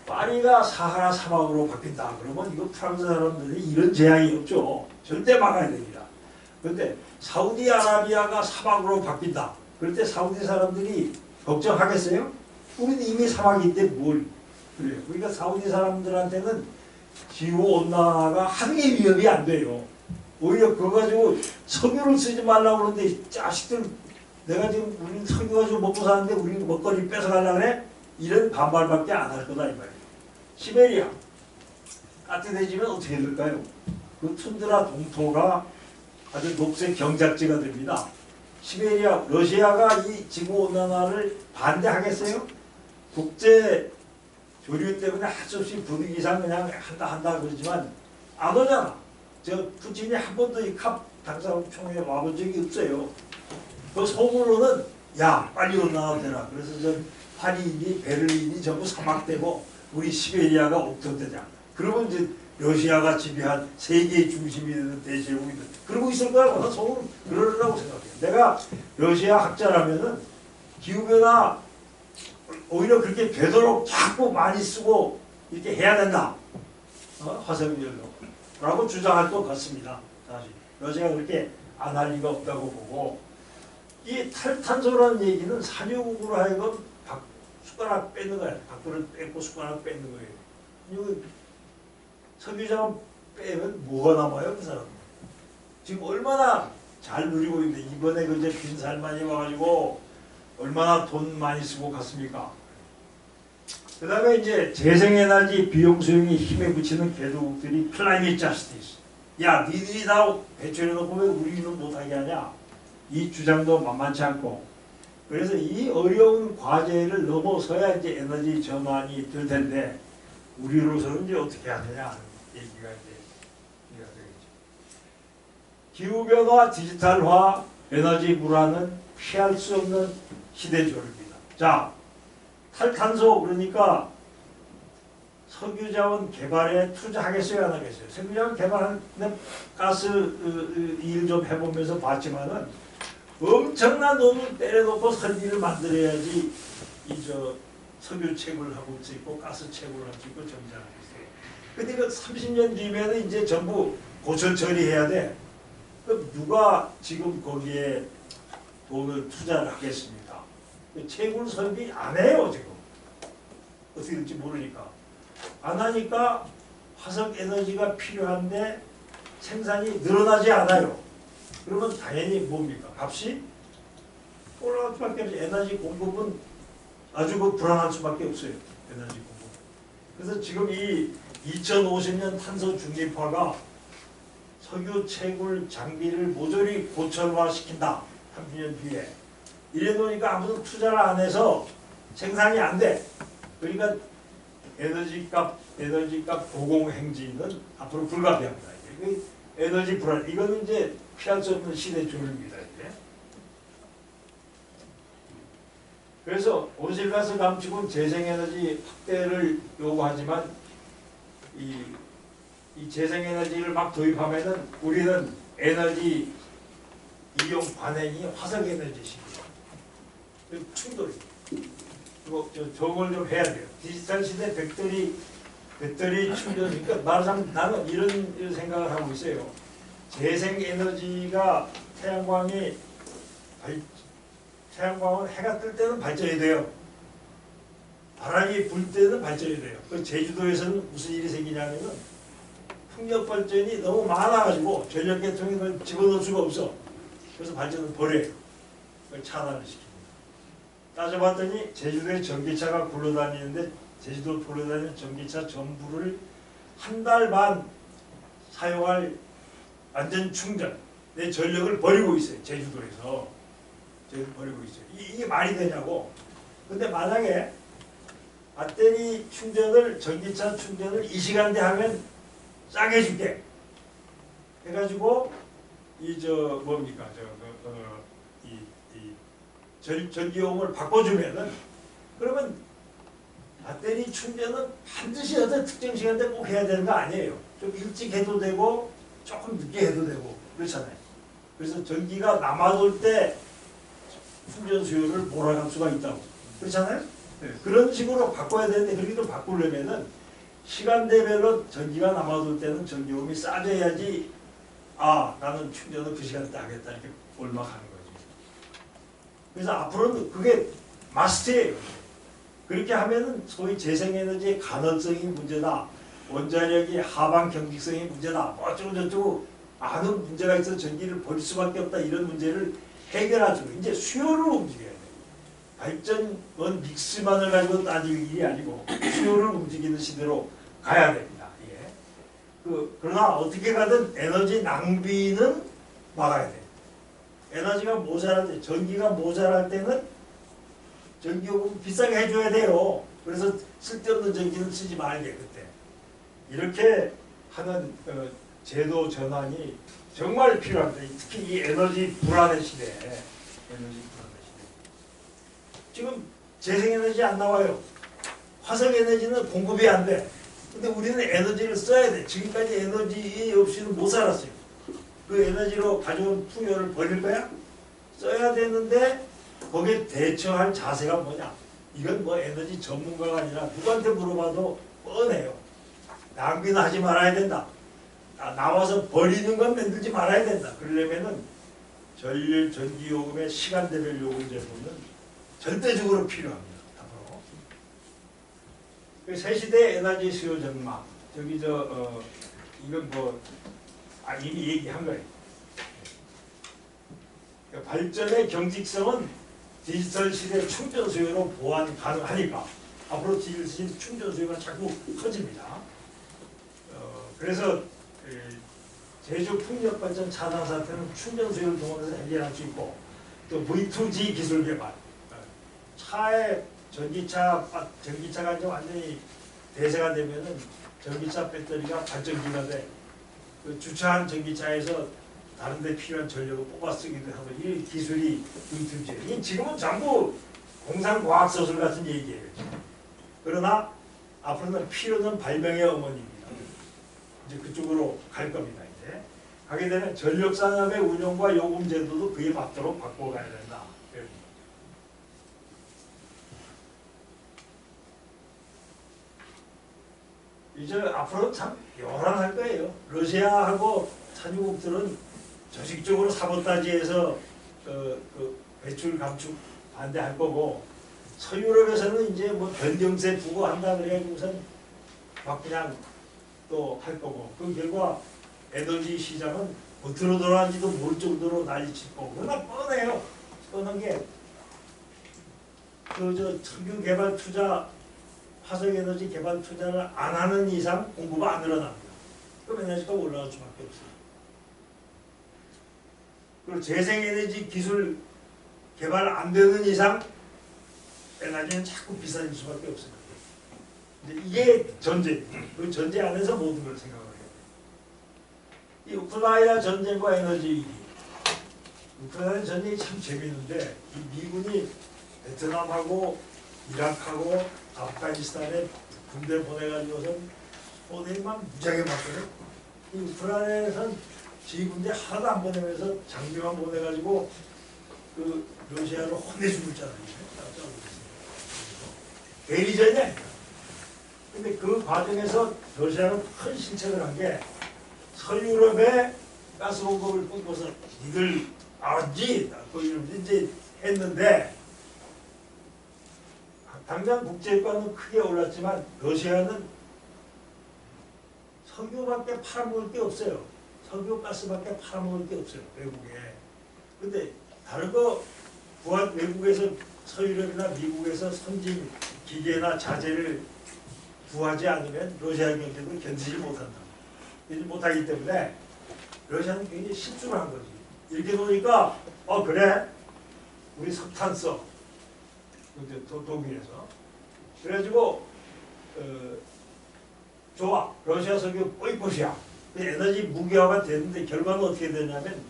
S2: 파리가 사하라 사막으로 바뀐다. 그러면 이거 프랑스 사람들이 이런 재앙이 없죠. 절대 막아야 됩니다. 그런데 사우디아라비아가 사막으로 바뀐다. 그럴 때 사우디 사람들이 걱정하겠어요? 우리는 이미 사막인데 뭘 그래요. 그러니까 사우디 사람들한테는 기후온난화가 한 개 위협이 안 돼요. 오히려 그거 가지고 석유를 쓰지 말라고 그러는데 자식들 내가 지금 우리 석유 가지고 먹고 사는데 우리 먹거리 뺏어가려고 그래? 이런 반발밖에 안 할 거다 이 말이에요. 시베리아 따뜻해지면 어떻게 될까요? 그 툰드라 동토가 아주 녹색 경작지가 됩니다. 시베리아 러시아가 이 지구온난화를 반대하겠어요? 국제 조류 때문에 할 수 없이 분위기상 그냥 한다 그러지만 안 오잖아. 저 푸틴이 한 번도 이 캅 당사총회에 와본 적이 없어요. 그 속으로는 야 빨리 온난화 되라. 그래서 저 파리니 베를린이 전부 사막되고 우리 시베리아가 옥토되자. 그러면 이제 러시아가 지배한 세계의 중심이 되는 대제국이 그러고 있을 거라고 나 속으로 그러려고 생각해요. 내가 러시아 학자라면은 기후변화 오히려 그렇게 되도록 자꾸 많이 쓰고 이렇게 해야 된다. 화석연료라고 주장할 것 같습니다. 사실 러시아가 그렇게 안 할 리가 없다고 보고 이 탈탄소라는 얘기는 산유국으로 하여금 숟가락 뺏는 거예요. 밥그릇 뺏고 숟가락 뺏는 거예요. 이거 석유자만 빼면 뭐가 남아요, 그 사람? 지금 얼마나 잘 누리고 있는데 이번에 그 이제 빈살만이 와가지고 얼마나 돈 많이 쓰고 갔습니까? 그 다음에 이제 재생에너지 비용 수용이 힘에 붙이는 개도국들이 클라이밋 저스티스. 야, 니들이 다 배출해놓고 왜 우리는 못하게 하냐? 이 주장도 만만치 않고 그래서 이 어려운 과제를 넘어서야 이제 에너지 전환이 될 텐데 우리로서는 이제 어떻게 하느냐 하는 얘기가 되겠죠. 기후변화, 디지털화, 에너지 불안은 피할 수 없는 시대조입니다. 자, 탈탄소 그러니까 석유자원 개발에 투자하겠어요, 안 하겠어요? 석유자원 개발하는 가스 일 좀 해보면서 봤지만은 엄청난 돈을 때려놓고 설비를 만들어야지 석유 채굴을 하고 있고 가스 채굴을 하고 있고 정장하고 있어요. 근데 그 30년 뒤면은 이제 전부 고철 처리해야 돼. 그럼 누가 지금 거기에 돈을 투자를 하겠습니까? 채굴 설비 안 해요, 지금. 어떻게 될지 모르니까. 안 하니까 화석 에너지가 필요한데 생산이 늘어나지 않아요. 그러면 당연히 뭡니까? 값이 올라갈 수밖에 없어요. 에너지 공급은 아주 불안할 수밖에 없어요. 에너지 공급. 그래서 지금 이 2050년 탄소 중립화가 석유 채굴 장비를 모조리 고철화시킨다. 30년 뒤에. 이래 놓으니까 아무도 투자를 안 해서 생산이 안 돼. 그러니까 에너지값 고공행진은 앞으로 불가피합니다. 에너지 불안. 이거는 이제 피할 수 없는 시대 조입니다. 이제. 그래서 온실가스 감축은 재생에너지 확대를 요구하지만 이 재생에너지를 막 도입하면은 우리는 에너지 이용 관행이 화석에너지식이에요. 충돌이. 이거 저걸 좀 해야 돼요. 디지털 시대 배터리 충전. 그러니까 말하자면 나는 이런 생각을 하고 있어요. 재생에너지가 태양광은 해가 뜰 때는 발전이 돼요. 바람이 불 때는 발전이 돼요. 그 제주도에서는 무슨 일이 생기냐면은 풍력 발전이 너무 많아가지고 전력계통에 그걸 집어넣을 수가 없어. 그래서 발전을 버려요. 그걸 차단을 시킵니다. 따져봤더니 제주도에 전기차가 굴러다니는데 제주도 굴러다니는 전기차 전부를 한 달 반 사용할 완전 충전 내 전력을 버리고 있어요. 제주도에서 버리고 있어요. 이게 말이 되냐고. 근데 만약에 배터리 충전을 전기차 충전을 이 시간대 하면 싸게 해줄게 해가지고 전기요금을 바꿔주면은 그러면 배터리 충전은 반드시 어떤 특정 시간대 꼭 해야 되는 거 아니에요. 좀 일찍 해도 되고 조금 늦게 해도 되고 그렇잖아요. 그래서 전기가 남아돌 때 충전 수요를 몰아갈 수가 있다고. 그렇잖아요. 네. 그런 식으로 바꿔야 되는데 그렇게 좀 바꾸려면은 시간대별로 전기가 남아돌 때는 전기요금이 싸져야지 나는 충전을 그 시간대 하겠다 이렇게 올막하는 거죠. 그래서 앞으로는 그게 마스트예요. 그렇게 하면은 소위 재생에너지의 가능성이 문제다. 원자력이 하방 경직성이 문제다. 뭐 어쩌고저쩌고 많은 문제가 있어서 전기를 버릴 수밖에 없다. 이런 문제를 해결하죠. 이제 수요를 움직여야 돼요. 발전원 믹스만을 가지고 따질 일이 아니고 수요를 움직이는 시대로 가야 됩니다. 예. 그러나 어떻게 가든 에너지 낭비는 막아야 돼요. 에너지가 모자랄 때, 전기가 모자랄 때는 전기요금 비싸게 해줘야 돼요. 그래서 쓸데없는 전기는 쓰지 말게 그때. 이렇게 하는 제도 전환이 정말 필요합니다. 특히 이 에너지 불안의 시대에. 지금 재생에너지 안 나와요. 화석에너지는 공급이 안 돼. 근데 우리는 에너지를 써야 돼. 지금까지 에너지 없이는 못 살았어요. 그 에너지로 가져온 풍요를 버릴 거야? 써야 되는데 거기에 대처할 자세가 뭐냐? 이건 뭐 에너지 전문가가 아니라 누구한테 물어봐도 뻔해요. 낭비는 하지 말아야 된다. 나와서 버리는 건 만들지 말아야 된다. 그러려면은 전기요금의 시간대별 요금 제도는 절대적으로 필요합니다. 앞으로. 새시대 에너지 수요 전망. 이건 이미 얘기한 거예요. 그러니까 발전의 경직성은 디지털 시대 충전 수요로 보완 가능하니까 앞으로 디지털 시대 충전 수요가 자꾸 커집니다. 그래서 제주 풍력발전 차단 사태는 충전 수요를 동원해서 해결할 수 있고 또 V2G 기술 개발 차에 전기차가 이제 완전히 대세가 되면은 전기차 배터리가 발전기가 돼. 그 주차한 전기차에서 다른 데 필요한 전력을 뽑아 쓰기도 하고 이 기술이 tumtje. 이 지금은 전부 공상과학서술 같은 얘기예요. 그러나 앞으로는 필요는 발명의 어머니입니다. 이제 그쪽으로 갈 겁니다. 이제 가게 되면 전력산업의 운영과 요금 제도도 그에 맞도록 바꿔가야 된다. 이제 앞으로 참 요란할 거예요. 러시아하고 산유국들은 조직적으로 사보타지해서 그 배출 감축 반대할 거고, 서유럽에서는 이제 뭐 변경세 두고 한다 그래가지고선 막 그냥 또 할 거고, 그 결과 에너지 시장은 어디로 돌아가는지도 모를 정도로 난리칠 거고. 그러나 뻔해요. 뻔한 게 그 저 석유 개발 투자, 화석 에너지 개발 투자를 안 하는 이상 공급이 안 늘어납니다. 그럼 에너지가 올라갈 수밖에 없어요. 그리고 재생에너지 기술 개발 안 되는 이상 에너지는 자꾸 비싸질 수밖에 없어요. 근데 이게 전제입니다. 그 전제 안에서 모든 걸 생각을 해요. 이 우크라이나 전쟁과 에너지 위기. 우크라이나 전쟁이 참 재밌는데, 이 미군이 베트남하고 이라크하고 아프가니스탄에 군대 보내가지고선 소대만 무지하게 맞거든요. 이 우크라이나에서는 지군대 하나도 안 보내면서 장비만 보내가지고 그 러시아로 혼내주고 있잖아요. 대리전이 아니야. 근데 그 과정에서 러시아는 큰 실책을 한 게 서유럽에 가스 공급을 끊고서 니들 알았지? 이제 했는데, 당장 국제유가는 크게 올랐지만 러시아는 석유밖에 팔아먹을 게 없어요. 석유 가스밖에 팔아먹을 게 없어요, 외국에. 근데 다른 거 외국에서 서유럽이나 미국에서 선진 기계나 자재를 구하지 않으면 러시아 경제도 견디지 못한다. 견디지 못하기 때문에 러시아는 굉장히 실수를 한 거지. 이렇게 보니까 그래? 우리 석탄 써. 독일에서. 그래가지고 좋아. 러시아 석유 보이콧이야. 에너지 무기화가 됐는데 결과는 어떻게 되냐면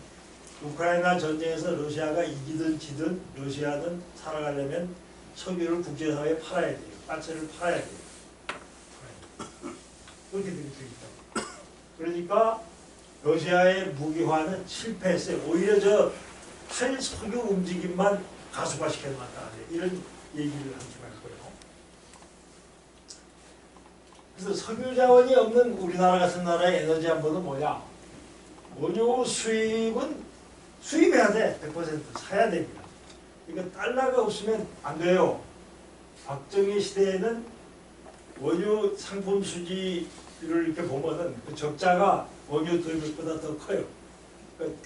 S2: 우크라이나 전쟁에서 러시아가 이기든 지든 러시아는 살아가려면 석유를 국제사회에 팔아야 돼요. 가스를 팔아야 돼요. 그렇게 되어 있다. 그러니까 러시아의 무기화는 실패했어요. 오히려 저 탈석유 움직임만 가속화시켜놨다. 이런 얘기를 할 수가 있고요. 그래서 석유 자원이 없는 우리나라 같은 나라의 에너지 안보는 뭐냐? 원유 수입은 수입해야 돼. 100% 사야 됩니다. 그러니까 달러가 없으면 안 돼요. 박정희 시대에는 원유 상품 수지를 이렇게 보면은 그 적자가 원유 도입보다 더 커요. 그러니까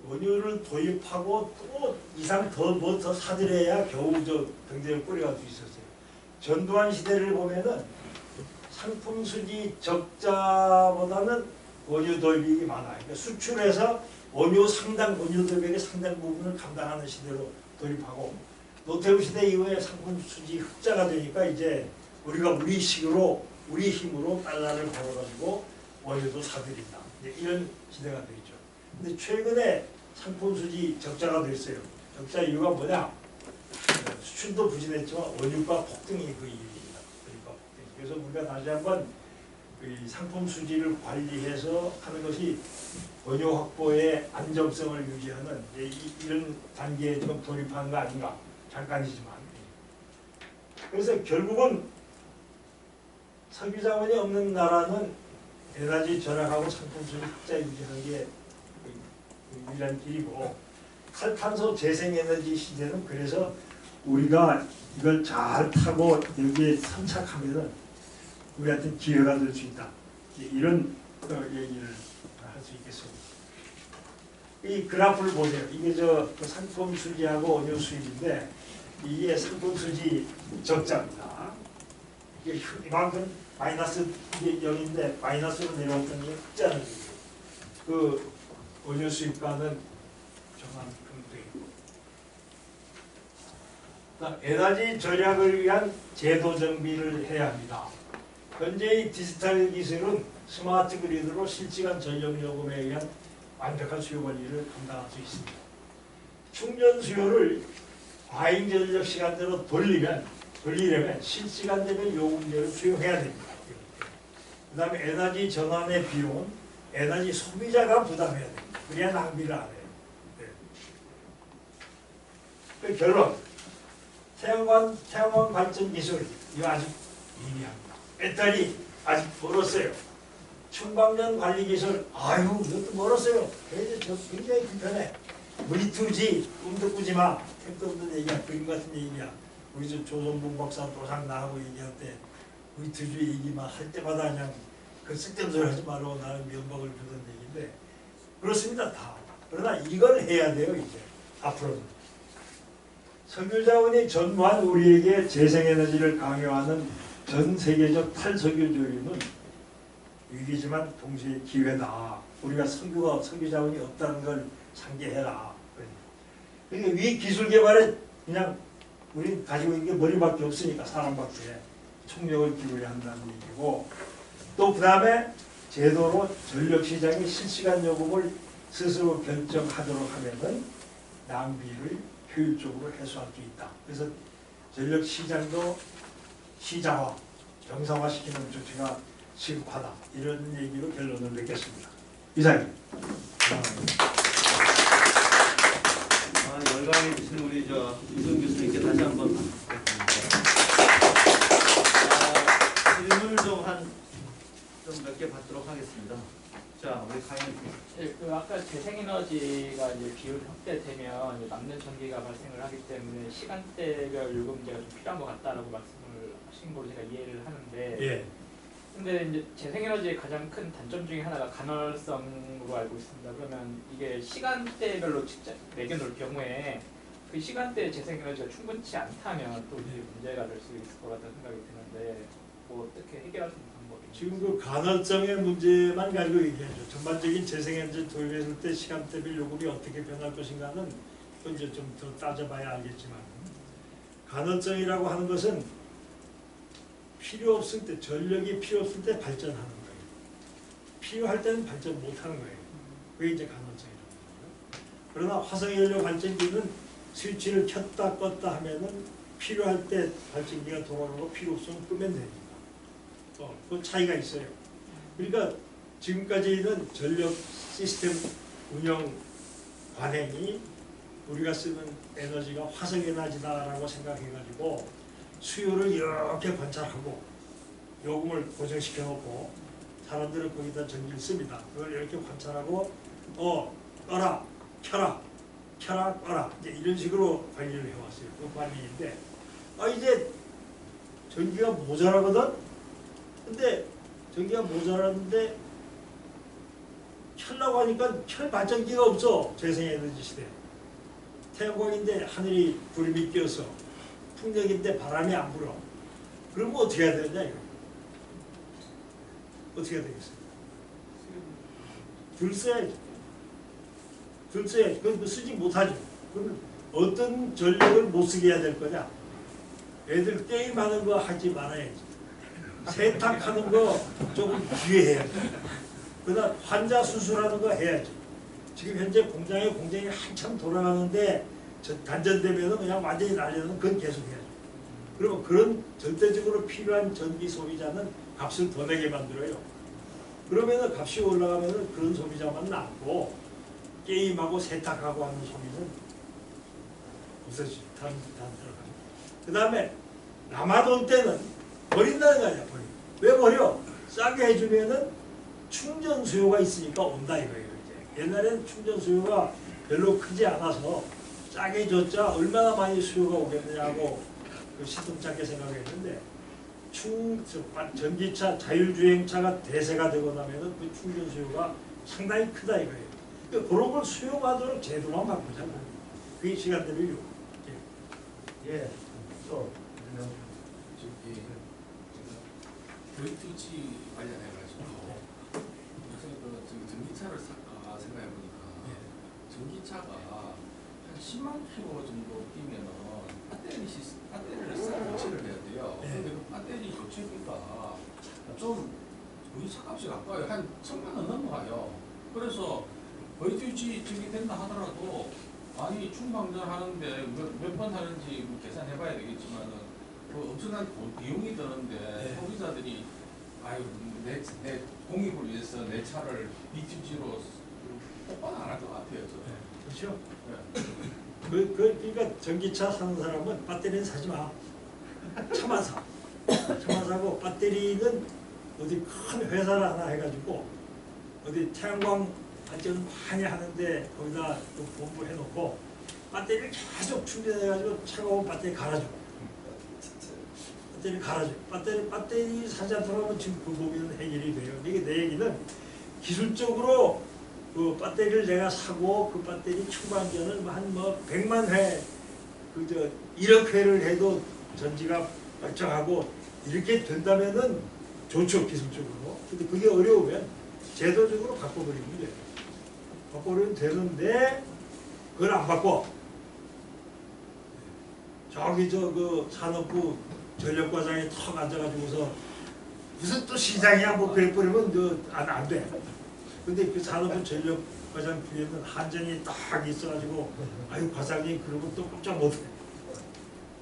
S2: 원유를 도입하고 또 이상 더 사들여야 겨우 저 경제를 꾸려갈 수 있었어요. 전두환 시대를 보면은 상품 수지 적자보다는 원유 도입이 많아요. 그러니까 수출해서 원유 도입액의 상당 부분을 감당하는 시대로 도입하고, 노태우 시대 이후에 상품 수지 흑자가 되니까 이제 우리가 우리 힘으로 달러를 벌어가지고 원유도 사들인다. 이런 시대가 되죠. 근데 최근에 상품 수지 적자가 됐어요. 적자 이유가 뭐냐? 수출도 부진했지만 원유가 폭등이 그 이유입니다. 원유가 폭등. 그래서 우리가 다시 한번 이 상품 수지를 관리해서 하는 것이 원유 확보의 안정성을 유지하는 이런 단계에 좀 돌입한 거 아닌가? 잠깐이지만. 그래서 결국은 석유 자원이 없는 나라는 에너지 절약하고 상품 수지 흑자 유지하는 게 유일한 길이고, 탈탄소 재생에너지 시대는 그래서 우리가 이걸 잘 타고 여기에 선착하면은 우리한테 기회가 될 수 있다. 이런 얘기를 할 수 있겠습니다. 이 그래프를 보세요. 이게 그 상품 수지하고 원유 수입인데, 이게 상품 수지 적자입니다. 이게 이만큼 마이너스 0인데 마이너스로 내려왔던 게 흑자는 그 원유 수입가는 저만큼 되고, 에너지 절약을 위한 제도 정비를 해야 합니다. 현재의 디지털 기술은 스마트 그리드로 실시간 전력 요금에 의한 완벽한 수요 관리를 감당할 수 있습니다. 충전 수요를 과잉 전력 시간대로 돌리려면 실시간 되면 요금제를 수용해야 됩니다. 그 다음에 에너지 전환의 비용은 에너지 소비자가 부담해야 됩니다. 그래야 낭비를 안 해요. 그 결론, 태양광 발전 기술 이거 아직 미비합니다. 배터리 아직 멀었어요. 충방전 관리 기술 아유 이것도 멀었어요. 굉장히 불편해. V2G 꿈도 꾸지 마. 택도 없는 얘기야. 그림 같은 얘기야. 우리 저 조선봉 박사 도상 나하고 얘기할 때 V2G 얘기만 할 때마다 그냥 그 쓸데없는 소리 하지 말라고 나는 면박을 주던 얘기인데 그렇습니다. 다. 그러나 이걸 해야 돼요. 이제 앞으로는. 석유 자원이 전무한 우리에게 재생에너지를 강요하는 전 세계적 탈석유 조림은 위기지만 동시에 기회다. 우리가 석유 자원이 없다는 걸 상기해라. 그러니까 위 기술 개발에 그냥 우리 가지고 있는 게 머리밖에 없으니까 사람밖에 총력을 기울여야 한다는 얘기고 또 그 다음에 제도로 전력시장의 실시간 요금을 스스로 결정하도록 하면은 낭비를 효율적으로 해소할 수 있다. 그래서 전력시장도 시장화, 정상화시키는 조치가 시급하다. 이런 얘기로 결론을 맺겠습니다. 이상입니다.
S1: 열강해 주신 우리 이승 교수님께 다시 한번 질문을 좀 몇 개 받도록 하겠습니다. 자, 우리 강현.
S3: 네, 그 아까 재생에너지가 이제 비율 확대되면 이제 남는 전기가 발생을 하기 때문에 시간대별 요금제가 좀 필요한 것 같다라고 말씀을 하신 걸로 제가 이해를 하는데.
S2: 예.
S3: 근데 이제 재생에너지의 가장 큰 단점 중에 하나가 간헐성으로 알고 있습니다. 그러면 이게 시간대별로 직접 매겨놓을 경우에 그 시간대에 재생에너지가 충분치 않다면 또 이제 문제가 될 수 있을 것 같다는 생각이 드는데 뭐 어떻게 해결할 수 있는 방법이?
S2: 지금 그 간헐성의 문제만 가지고 얘기하죠. 전반적인 재생에너지 도입했을 때 시간대별 요금이 어떻게 변할 것인가는 또 이제 좀 더 따져봐야 알겠지만 간헐성이라고 하는 것은 필요 없을 때, 전력이 필요 없을 때 발전하는 거예요. 필요할 때는 발전 못하는 거예요. 그게 이제 간헐성이라는 거죠. 그러나 화석연료 발전기는 스위치를 켰다 껐다 하면은 필요할 때 발전기가 돌아가고 필요 없으면 끄면 됩니다. 그 차이가 있어요. 그러니까 지금까지는 전력 시스템 운영 관행이 우리가 쓰는 에너지가 화석에너지다라고 생각해가지고 수요를 이렇게 관찰하고 요금을 고정시켜 놓고 사람들은 거기다 전기를 씁니다. 그걸 이렇게 관찰하고 꺼라, 켜라, 꺼라 이제 이런 식으로 관리를 해왔어요. 그 관리인데 이제 전기가 모자라거든. 근데 전기가 모자라는데 켜려고 하니까 켤 발전기가 없어. 재생에너지 시대. 태양광인데 하늘이 구름이 껴서 풍력인데 바람이 안 불어. 그러면 어떻게 해야 되냐 이거. 어떻게 해야 되겠어요? 줄 써야지. 그건 쓰지 못하죠. 그러면 어떤 전력을 못 쓰게 해야 될 거냐. 애들 게임하는 거 하지 말아야지. 세탁하는 거 조금 뒤에 해야지. 그다음 환자 수술하는 거 해야지. 지금 현재 공장이 한참 돌아가는데 단전되면 그냥 완전히 날려는 건 계속 해야죠. 그러면 그런 절대적으로 필요한 전기 소비자는 값을 더 내게 만들어요. 그러면 값이 올라가면 그런 소비자만 남고 게임하고 세탁하고 하는 소비는 없어지죠. 다른 들어가요. 그 다음에 남아돈 때는 버린다는 거 아니야. 왜 버려? 싸게 해주면은 충전 수요가 있으니까 온다 이거예요. 이제. 옛날에는 충전 수요가 별로 크지 않아서 싸게 줬자 얼마나 많이 수요가 오겠느냐고 그 시름찮게 생각했는데 전기차, 자율주행차가 대세가 되고 나면은 그 충전 수요가 상당히 크다 이거예요. 그러니까 그런 걸 수용하도록 제도만 바꾸자고. 그게 시간대로
S4: 예. 또 V2G 관련해가지고 그래서 지금 전기차를 살까 생각해보니까 전기차가
S5: 10만 킬로 정도 뛰면은 배터리를 싹 교체를 해야 돼요.
S4: 네.
S5: 근데 그 배터리 교체비가 좀 거의 차값이 가까워요. 한 1,000만 원 넘어가요. 그래서 거의 저기 된다 하더라도 아니 충방전 하는데 몇 번 하는지 계산해봐야 되겠지만은 그 엄청난 비용이 드는데
S4: 네.
S5: 소비자들이 아유 내 공익을 위해서 내 차를 BTG로 똑바로 안 할 것 같아요. 저는.
S2: 그렇죠?
S5: 네.
S2: 그러니까 전기차 사는 사람은 배터리는 사지 마. 차만 사. 차만 사고 배터리는 어디 큰 회사를 하나 해가지고 어디 태양광 발전을 많이 하는데 거기다 또 본부 해놓고 배터리를 계속 충전해가지고 차가운 배터리 갈아줘. 배터리 갈아줘. 배터리 사지 않도록 하면 지금 그 고민은 해결이 돼요. 이게 내 얘기는 기술적으로 그 배터리를 내가 사고 그 배터리 충방전을 한 100만 회, 1억 회를 해도 전지가 멀쩡하고 이렇게 된다면은 좋죠, 기술적으로. 근데 그게 어려우면 제도적으로 바꿔버리면 돼요. 바꿔버리면 되는데 그걸 안 바꿔. 저기 그 산업부 전력과장에 턱 앉아가지고서 무슨 또 시장이야 뭐 그래버리면 안 돼. 근데 그 산업부 전력과장 뒤에는 한전이 딱 있어가지고 아유 과장님 그러고 또 꼼짝 못해.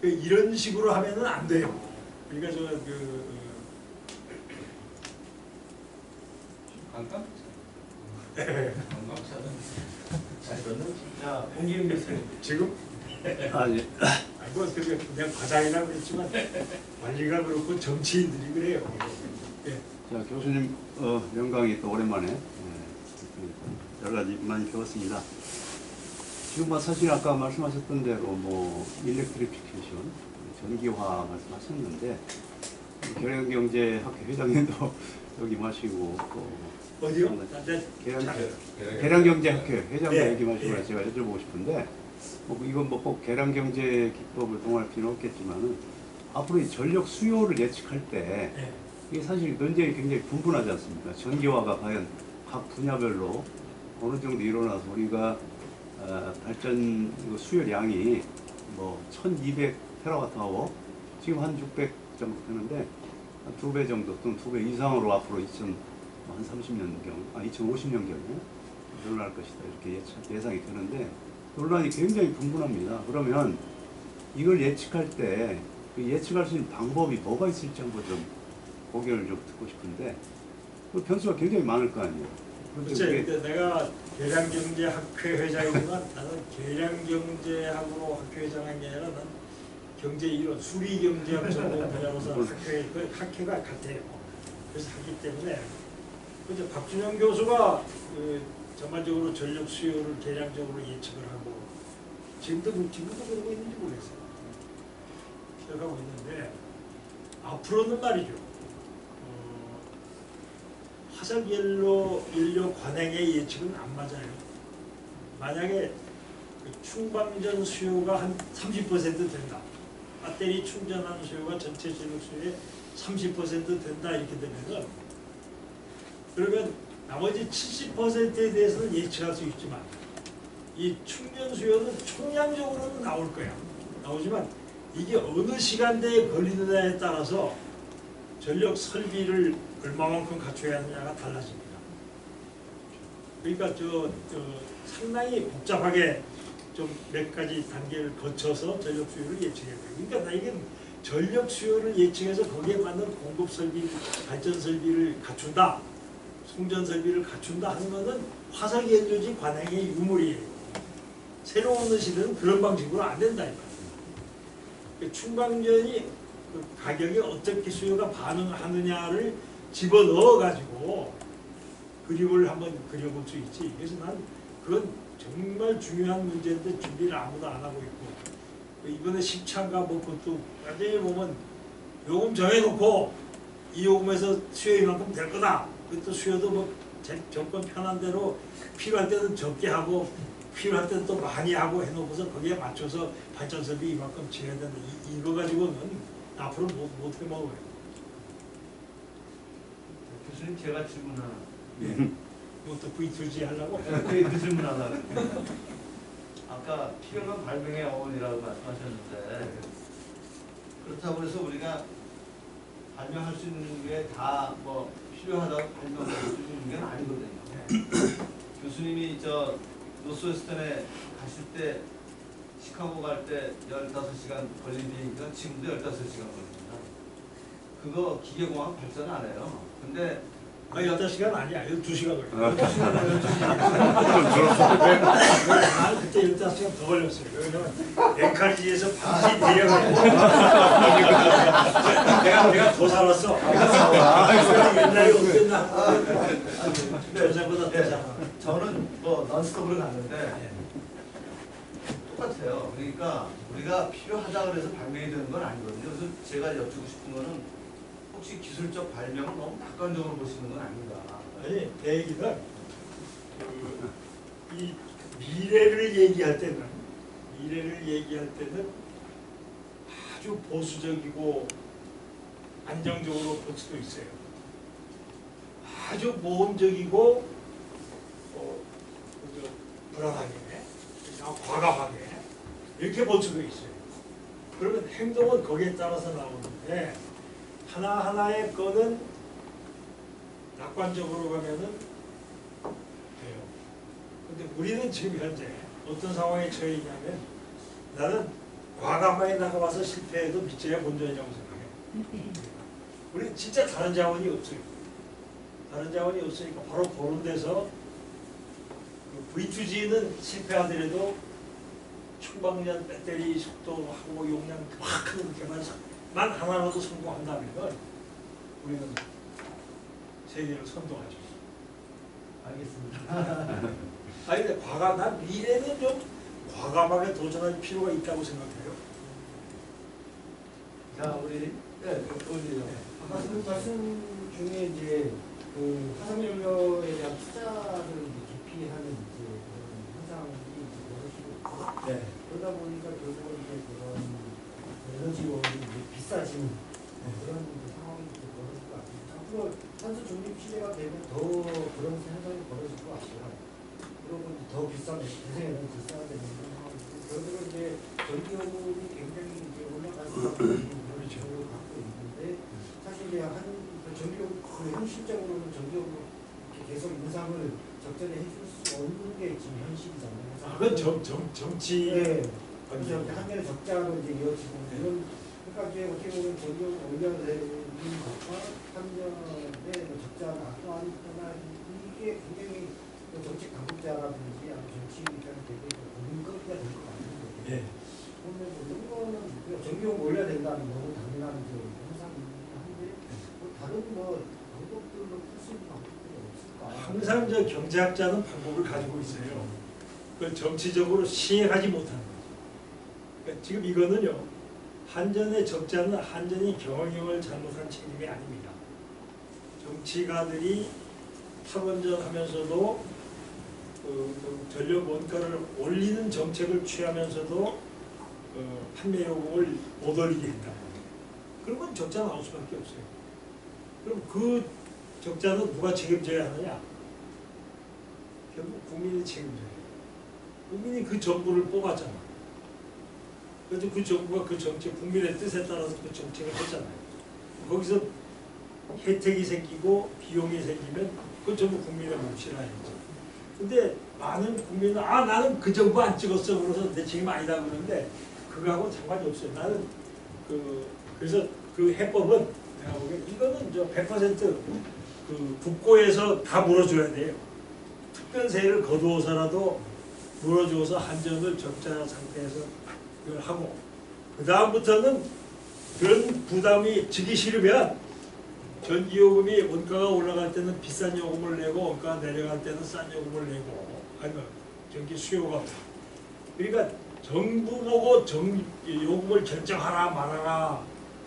S2: 이런 식으로 하면은 안 돼요. 그러니까
S5: 관광차는 잘 듣는.
S4: 자, 홍기영 교수님.
S2: 지금
S6: 아니,
S2: 아이고 내가 과장이라고 그랬지만 관리가 그렇고 정치인들이 그래요. 예.
S6: 자 교수님 영광이 또 오랜만에 여러 가지 많이 배웠습니다. 지금 사실 아까 말씀하셨던 대로 뭐 일렉트리피케이션, 전기화 말씀하셨는데 계량경제학회 회장님도 여기 마시고 또
S2: 어디요?
S6: 계량경제학회 회장도
S2: 예,
S6: 여기 마시고
S2: 예.
S6: 제가 여쭤보고 싶은데 이건 뭐 꼭 계량경제 기법을 동원할 필요는 없겠지만은 앞으로 이 전력 수요를 예측할 때
S2: 예.
S6: 이게 사실 논쟁이 굉장히 분분하지 않습니까? 전기화가 과연 각 분야별로 어느 정도 일어나서 우리가 발전 수요량이 뭐 1200TWh 지금 한 600 정도 되는데 한 2배 정도 또는 2배 이상으로 앞으로 2050년경에 늘어날 것이다 이렇게 예상이 되는데 논란이 굉장히 분분합니다. 그러면 이걸 예측할 때 그 예측할 수 있는 방법이 뭐가 있을지 한번 좀 고견을 좀 듣고 싶은데 그 변수가 굉장히 많을 거 아니에요.
S2: 그렇죠. 근데 내가 계량경제학회 회장이지만 나는 계량경제학으로 학회 회장한 게 아니라 난 경제이론, 수리경제학 전문 분야로서 학회가 같아요. 그래서 하기 때문에 이제 박준영 교수가 전반적으로 전력 수요를 계량적으로 예측을 하고 지금도 그러고 있는지 모르겠어요. 시작하고 있는데 앞으로는 말이죠. 화석연료 관행의 예측은 안 맞아요. 만약에 충방전 수요가 한 30% 된다. 배터리 충전하는 수요가 전체 전력 수요의 30% 된다 이렇게 되면은 그러면 나머지 70%에 대해서는 예측할 수 있지만 이 충전 수요는 총량적으로는 나올 거야. 나오지만 이게 어느 시간대에 걸리느냐에 따라서 전력 설비를 얼마만큼 갖춰야 하느냐가 달라집니다. 그러니까 상당히 복잡하게 좀 몇 가지 단계를 거쳐서 전력 수요를 예측해야 돼요. 그러니까 이게 전력 수요를 예측해서 거기에 맞는 공급 설비, 발전 설비를 갖춘다, 송전 설비를 갖춘다 하는 것은 화석연료지 관행의 유물이에요. 새로 오는 시대는 그런 방식으로 안 된다 이거예요. 충방전이 그 가격에 어떻게 수요가 반응하느냐를 집어넣어 가지고 그림을 한번 그려볼 수 있지. 그래서 난 그건 정말 중요한 문제인데 준비를 아무도 안 하고 있고 이번에 10차인가 뭐 그것도 나중에 보면 요금 정해놓고 이 요금에서 수요 이만큼 될 거다. 그것도 수요도 뭐 정권 편한 대로 필요할 때는 적게 하고 필요할 때는 또 많이 하고 해놓고서 거기에 맞춰서 발전설비 이만큼 지어야 된다. 이거 가지고는 앞으로 못 해먹어요.
S4: 교수님 제가 질문 하나.
S2: 예. 이것도 V2G 하려고?
S4: 그 질문 하나.
S1: 아까 필요한 발명의 어원이라고 말씀하셨는데 그렇다고 해서 우리가 발명할 수 있는 게 다 뭐 필요하다고 발명할 수 있는 게 아니거든요. 교수님이 저 노스웨스턴에 가실 때 시카고 갈 때 15시간 걸린 비행기가 지금도 15시간 걸립니다. 그거 기계공학 발전 안 해요. 근데
S2: 8시간 아니야. 12시간 걸려.
S1: 아,
S2: 나는 그때 15시간 더 걸렸어요. 왜냐면 엔카리지에서 반드시 대여를 내가 더 살았어. 옛날에 어땠나? 전생보다 더 살아.
S1: 저는 뭐 넌스톱으로 갔는데 똑같아요. 그러니까 우리가 필요하다 그래서 발명이 되는 건 아니거든요. 그래서 제가 여쭙고 싶은 거는 혹시 기술적 발명을 너무 낙관적으로 보시는 건 아닌가?
S2: 아니, 대기가 이 미래를 얘기할 때는 아주 보수적이고 안정적으로 볼 수도 있어요. 아주 모험적이고 불안하게, 과감하게 이렇게 볼 수도 있어요. 그러면 행동은 거기에 따라서 나오는데 하나하나의 거는 낙관적으로 가면은 돼요. 근데 우리는 지금 현재 어떤 상황에 처해 있냐면 나는 과감하게 나가봐서 실패해도 믿져야 본전이라고 생각해. 우리는 진짜 다른 자원이 없어요. 다른 자원이 없으니까 바로 그런 데서 V2G는 실패하더라도 충방전 배터리 속도하고 용량 그만큼 개발만 하나라도 성공한다면 우리는 세계를 선도하죠.
S1: 알겠습니다.
S2: 아니 근데 난 미래는 좀 과감하게 도전할 필요가 있다고 생각해요.
S1: 자, 우리 우리
S7: 아까 그 말씀 중에 이제 그 화석연료에 대한 투자를 이제 기피하는 이제 그런 현상이 벌어지고 있고
S2: 네.
S7: 그러다 보니까 결국은 이제 그런 에너지원이 이제 비싸지는 그런 이제 상황이 이제 벌어질 것 같습니다. 앞으로 탄소 중립 시대가 되면 더 그런 현상이 벌어질 것 같고요. 그리고 이제 더 비싼 대세에는 비싸야 되는 상황이고 그리고 이제 전기요금이 굉장히 이제 올라갈 수밖에 없는 그런 경우를 갖고 있는데 사실 이제 전기요금 현실적으로는 전기요금 이렇게 계속 인상을 적절히 해줄 수 없는 게 지금 현실이잖아요.
S2: 그건 정치.
S7: 네. 그래서 한년의 적자로 이제 이어지고 이런 그러니까 이제 어떻게 보면 전기요금 올려야 되는 것과 한년의 적자가 또하니까 이게 굉장히 정책 당국자라든지 정치 입장에 되게 고민거리가 될 것 같은데.
S2: 네.
S7: 그러면 이런 거는 전기요금 올려야 된다는 너무 당연한 현상이긴 한데 다른 방법들로 풀 수 있는 방법들이 없을까?
S2: 항상 저 경제학자는 방법을 가지고 있어요. 그걸 정치적으로 시행하지 못하는 거죠. 그러니까 지금 이거는요. 한전의 적자는 한전이 경영을 잘못한 책임이 아닙니다. 정치가들이 탈원전하면서도 전력 원가를 올리는 정책을 취하면서도 판매 요금을 못 올리게 했다. 그러면 적자 나올 수밖에 없어요. 그럼 그 적자는 누가 책임져야 하느냐? 결국 국민이 책임져요. 국민이 그 정부를 뽑았잖아. 그래서 그 정부가 그 정책, 국민의 뜻에 따라서 그 정책을 했잖아요. 거기서 혜택이 생기고 비용이 생기면 그건 전부 국민의 몫이라야죠. 근데 많은 국민은 나는 그 정부 안 찍었어 그래서 내 책임 아니다 그러는데 그거하고는 상관이 없어요. 나는 그래서 그 해법은 내가 보기엔 이거는 100% 그 국고에서 다 물어줘야 돼요. 특별세를 거두어서라도 물어줘서 한전을 적자 상태에서 그걸 하고 그 다음부터는 그런 부담이 지기 싫으면 전기요금이 원가가 올라갈 때는 비싼 요금을 내고 원가가 내려갈 때는 싼 요금을 내고 아니면 전기 수요가 없다. 그러니까 정부 보고 요금을 결정하라 말아라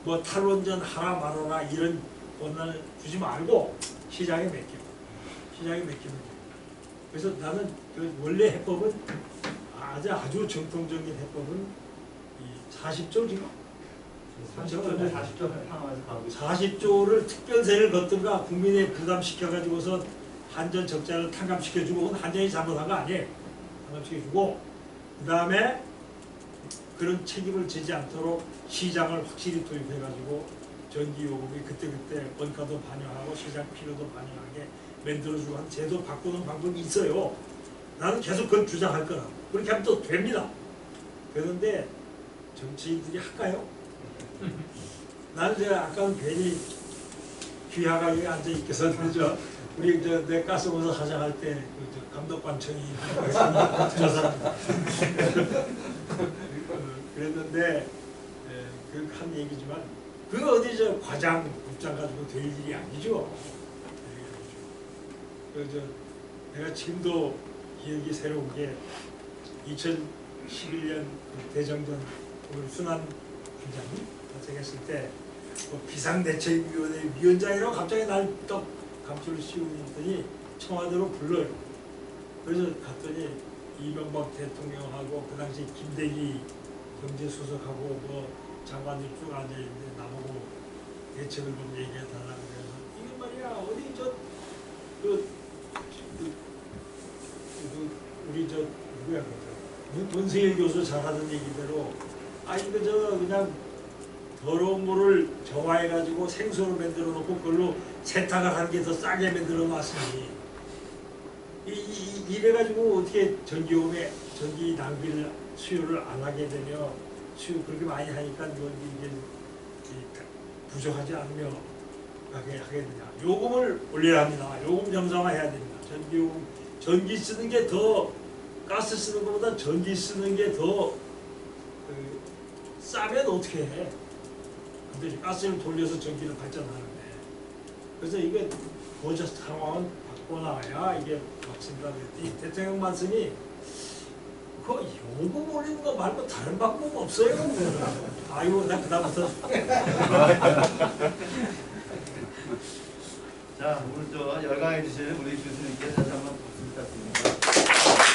S2: 뭐 탈원전 하라 말아라 이런 권한을 주지 말고 시장에 맡기면 돼요. 그래서 나는 그 원래 해법은 아주 정통적인 해법은 이 40조 지금 40조를 특별세를 걷든가 국민에 부담시켜가지고서 한전 적자를 탕감시켜주고 그건 한전이 잘못한 거 아니에요. 탕감시켜주고 그 다음에 그런 책임을 지지 않도록 시장을 확실히 도입해가지고 전기요금이 그때그때 원가도 반영하고 시장 필요도 반영하게 만들어주고 한 제도 바꾸는 방법이 있어요. 나는 계속 그걸 주장할 거라. 그렇게 하면 또 됩니다. 그런데 정치인들이 할까요? 나는 제가 아까는 괜히 귀하가 여기 앉아 있겠어. 우리 내 가스공사 사장할 때 그 감독관청이 저 사람 그랬는데 그 한 얘기지만 그거 어디 저 과장 국장 가지고 될 일이 아니죠. 내가 지금도 기억이 새로운 게 2011년 대정전 우리 순환 위원장이 발생했을 때 비상대책위원회 위원장이라고 갑자기 날 또 감초를 씌우더니 청와대로 불러요. 그래서 갔더니 이명박 대통령하고 그 당시 김대기 경제수석하고 뭐 장관들 쭉 앉아있는데 나보고 대책을 좀 얘기해달라고 그래서 이게 말이야 어디 우리 누구야 문세일 교수 잘하던 얘기대로 이거 그냥 더러운 물을 정화해가지고 생수로 만들어 놓고 그걸로 세탁을 하는 게 더 싸게 만들어 놨으니 이래가지고 어떻게 전기요금에 전기 낭비를 수요를 안 하게 되며 수요 그렇게 많이 하니까 이게 부족하지 않으며 하게 되냐. 요금을 올려야 합니다. 요금 정상화해야 됩니다. 전기요금 전기 쓰는 게 더 가스 쓰는 것보다 전기 쓰는 게 더 싸면 어떻게 해? 근데 가스를 돌려서 전기를 발전하는데 그래서 이게 보조 상황은 바꿔나가야 이게 막힌다 그랬더니 대통령 말씀이 그 요금 올리는 거 말고 다른 방법 없어요. 아이고 나 그다음부터
S1: 자 오늘 열강해 주신 우리 교수님께 다시 한번 박수 부탁드립니다.